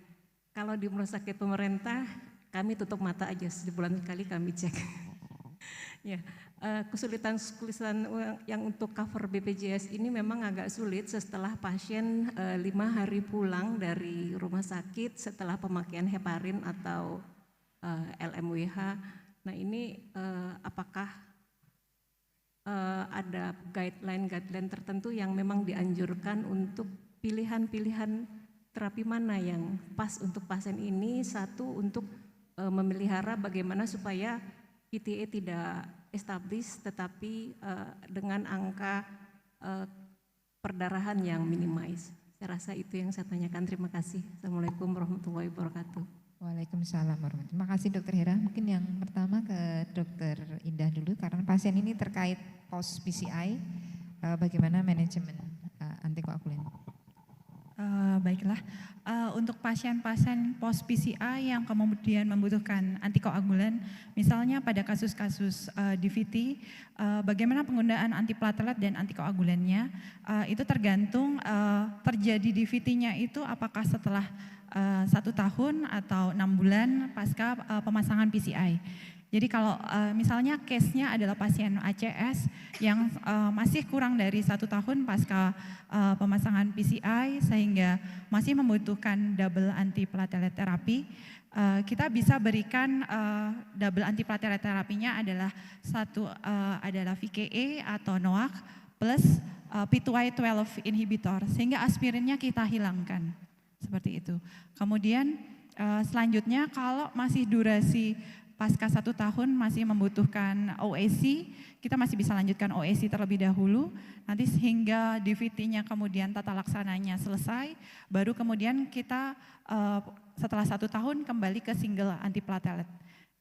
Kalau di rumah sakit pemerintah kami tutup mata aja, sebulan sekali kami cek. Ya, kesulitan yang untuk cover BPJS ini memang agak sulit setelah pasien 5 hari pulang dari rumah sakit setelah pemakaian heparin atau LMWH. Nah ini apakah ada guideline tertentu yang memang dianjurkan untuk pilihan-pilihan terapi mana yang pas untuk pasien ini? Satu, untuk memelihara bagaimana supaya PTA tidak establis tetapi dengan angka perdarahan yang minimize. Saya rasa itu yang saya tanyakan. Terima kasih. Assalamualaikum warahmatullahi wabarakatuh. Waalaikumsalam warahmatullahi wabarakatuh. Terima kasih Dokter Hera. Mungkin yang pertama ke Dokter Indah dulu, karena pasien ini terkait post PCI, bagaimana manajemen antikoagulan? Baiklah, untuk pasien-pasien post PCI yang kemudian membutuhkan antikoagulan, misalnya pada kasus-kasus DVT, bagaimana penggunaan antiplatelet dan antikoagulannya, itu tergantung terjadi DVT-nya itu apakah setelah 1 tahun atau 6 bulan pasca pemasangan PCI. Jadi kalau misalnya case-nya adalah pasien ACS yang masih kurang dari 1 tahun pasca pemasangan PCI sehingga masih membutuhkan double antiplatelet terapi, kita bisa berikan double antiplatelet terapinya adalah adalah VKE atau NOAC plus P2Y12 inhibitor, sehingga aspirinnya kita hilangkan seperti itu. Kemudian selanjutnya kalau masih durasi pasca 1 tahun masih membutuhkan OAC, kita masih bisa lanjutkan OAC terlebih dahulu, nanti sehingga DVT-nya kemudian tata laksananya selesai, baru kemudian kita setelah 1 tahun kembali ke single antiplatelet.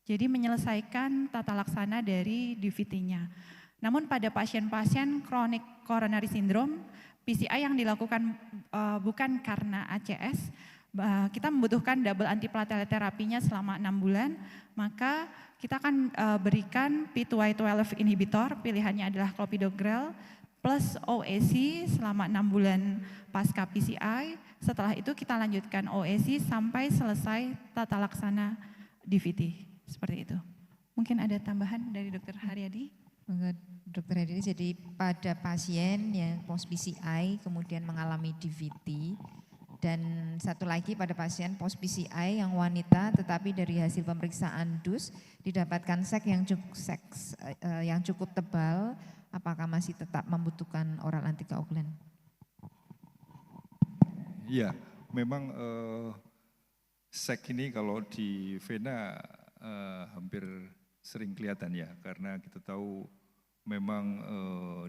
Jadi menyelesaikan tata laksana dari DVT-nya. Namun pada pasien-pasien chronic coronary syndrome, PCI yang dilakukan bukan karena ACS, kita membutuhkan double antiplatelet terapinya selama 6 bulan, maka kita akan berikan P2Y12 inhibitor, pilihannya adalah clopidogrel plus OAC selama 6 bulan pasca PCI. Setelah itu kita lanjutkan OAC sampai selesai tata laksana DVT, seperti itu. Mungkin ada tambahan dari Dr. Haryadi? Dr. Haryadi, jadi pada pasien yang post PCI kemudian mengalami DVT, dan satu lagi pada pasien post PCI yang wanita tetapi dari hasil pemeriksaan DUS didapatkan sek yang cukup tebal, apakah masih tetap membutuhkan oral antikoagulan? Iya, memang sek ini kalau di vena hampir sering kelihatan ya, karena kita tahu memang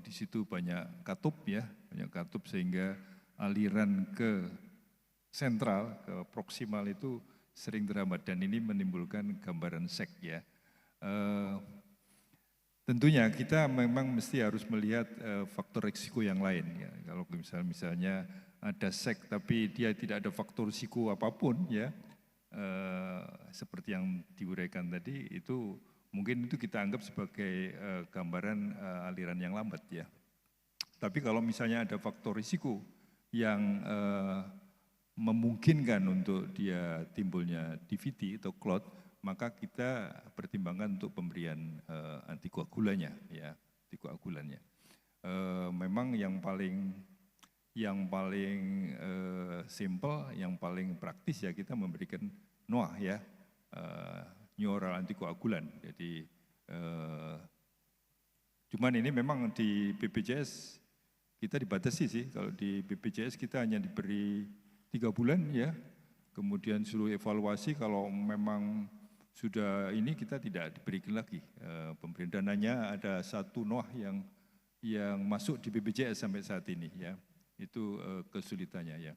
di situ banyak katup ya, sehingga aliran ke sentral, ke proksimal itu sering terhambat, dan ini menimbulkan gambaran sek ya. Tentunya kita memang mesti harus melihat faktor risiko yang lain ya. Kalau misalnya ada sek tapi dia tidak ada faktor risiko apapun ya, seperti yang diuraikan tadi, itu mungkin itu kita anggap sebagai gambaran aliran yang lambat ya. Tapi kalau misalnya ada faktor risiko yang memungkinkan untuk dia timbulnya DVT atau clot, maka kita pertimbangkan untuk pemberian antikoagulannya, ya, antikoagulannya. Memang yang paling simple, yang paling praktis ya kita memberikan NOA ya, new oral antikoagulan. Jadi cuman ini memang di BPJS kita dibatasi sih. Kalau di BPJS kita hanya diberi 3 bulan ya. Kemudian suruh evaluasi kalau memang sudah ini kita tidak diberikan lagi pemberian dananya. Ada 1 NOA yang masuk di BPJS sampai saat ini ya. Itu kesulitannya ya.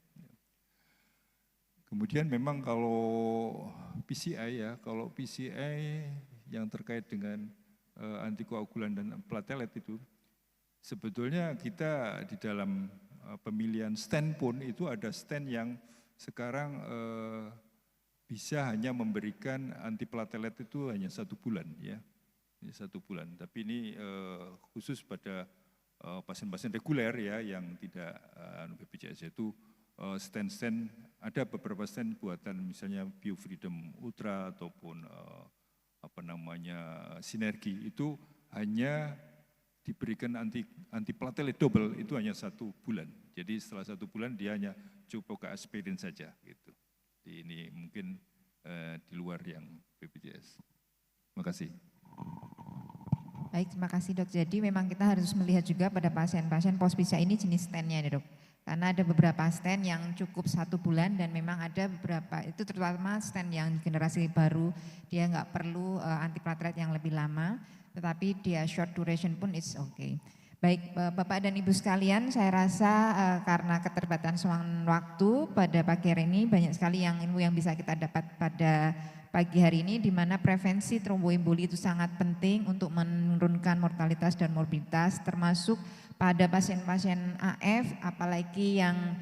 Kemudian memang kalau PCI ya, kalau PCI yang terkait dengan antikoagulan dan platelet itu, sebetulnya kita di dalam pemilihan stent pun itu ada stent yang sekarang bisa hanya memberikan antiplatelet itu hanya 1 bulan ya, 1 bulan. Tapi ini khusus pada pasien-pasien reguler ya yang tidak BPJS, yaitu stent-stent, ada beberapa stent buatan misalnya BioFreedom Ultra ataupun Sinergi, itu hanya diberikan antiplatelet double itu hanya 1 bulan. Jadi setelah 1 bulan dia hanya cukup ke aspirin saja gitu. Jadi ini mungkin di luar yang BPJS. Terima kasih. Baik, terima kasih Dok. Jadi memang kita harus melihat juga pada pasien-pasien pospisia ini jenis stennya nih Dok. Karena ada beberapa stent yang cukup 1 bulan dan memang ada beberapa, itu terutama stent yang generasi baru, dia nggak perlu antiplatelet yang lebih lama, tetapi dia short duration pun it's okay. Baik Bapak dan Ibu sekalian, saya rasa karena keterbatasan waktu pada pagi hari ini banyak sekali ilmu yang bisa kita dapat pada pagi hari ini, di mana prevensi tromboemboli itu sangat penting untuk menurunkan mortalitas dan morbiditas, termasuk pada pasien-pasien AF, apalagi yang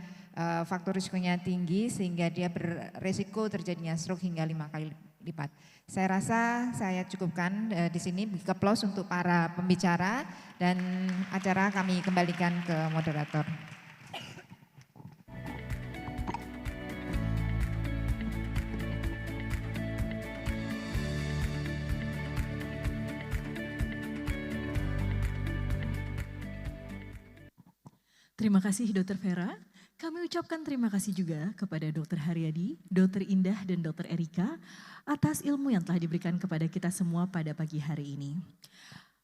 faktor risikonya tinggi sehingga dia beresiko terjadinya stroke hingga 5 kali lipat. Saya rasa saya cukupkan di sini, applause untuk para pembicara dan acara kami kembalikan ke moderator. Terima kasih Dr. Vera. Kami ucapkan terima kasih juga kepada Dr. Haryadi, Dr. Indah, dan Dr. Erika atas ilmu yang telah diberikan kepada kita semua pada pagi hari ini.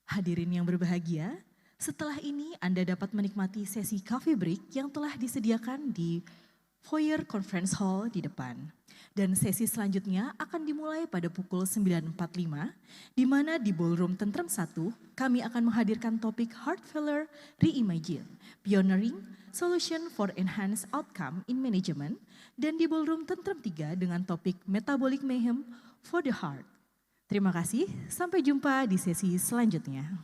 Hadirin yang berbahagia, setelah ini Anda dapat menikmati sesi coffee break yang telah disediakan di foyer conference hall di depan. Dan sesi selanjutnya akan dimulai pada pukul 9.45, di mana di Ballroom Tentrem 1 kami akan menghadirkan topik Heart Failure Reimagine, Pioneering Solution for Enhanced Outcome in Management, dan di Ballroom Tentrem 3 dengan topik Metabolic Mayhem for the Heart. Terima kasih, sampai jumpa di sesi selanjutnya.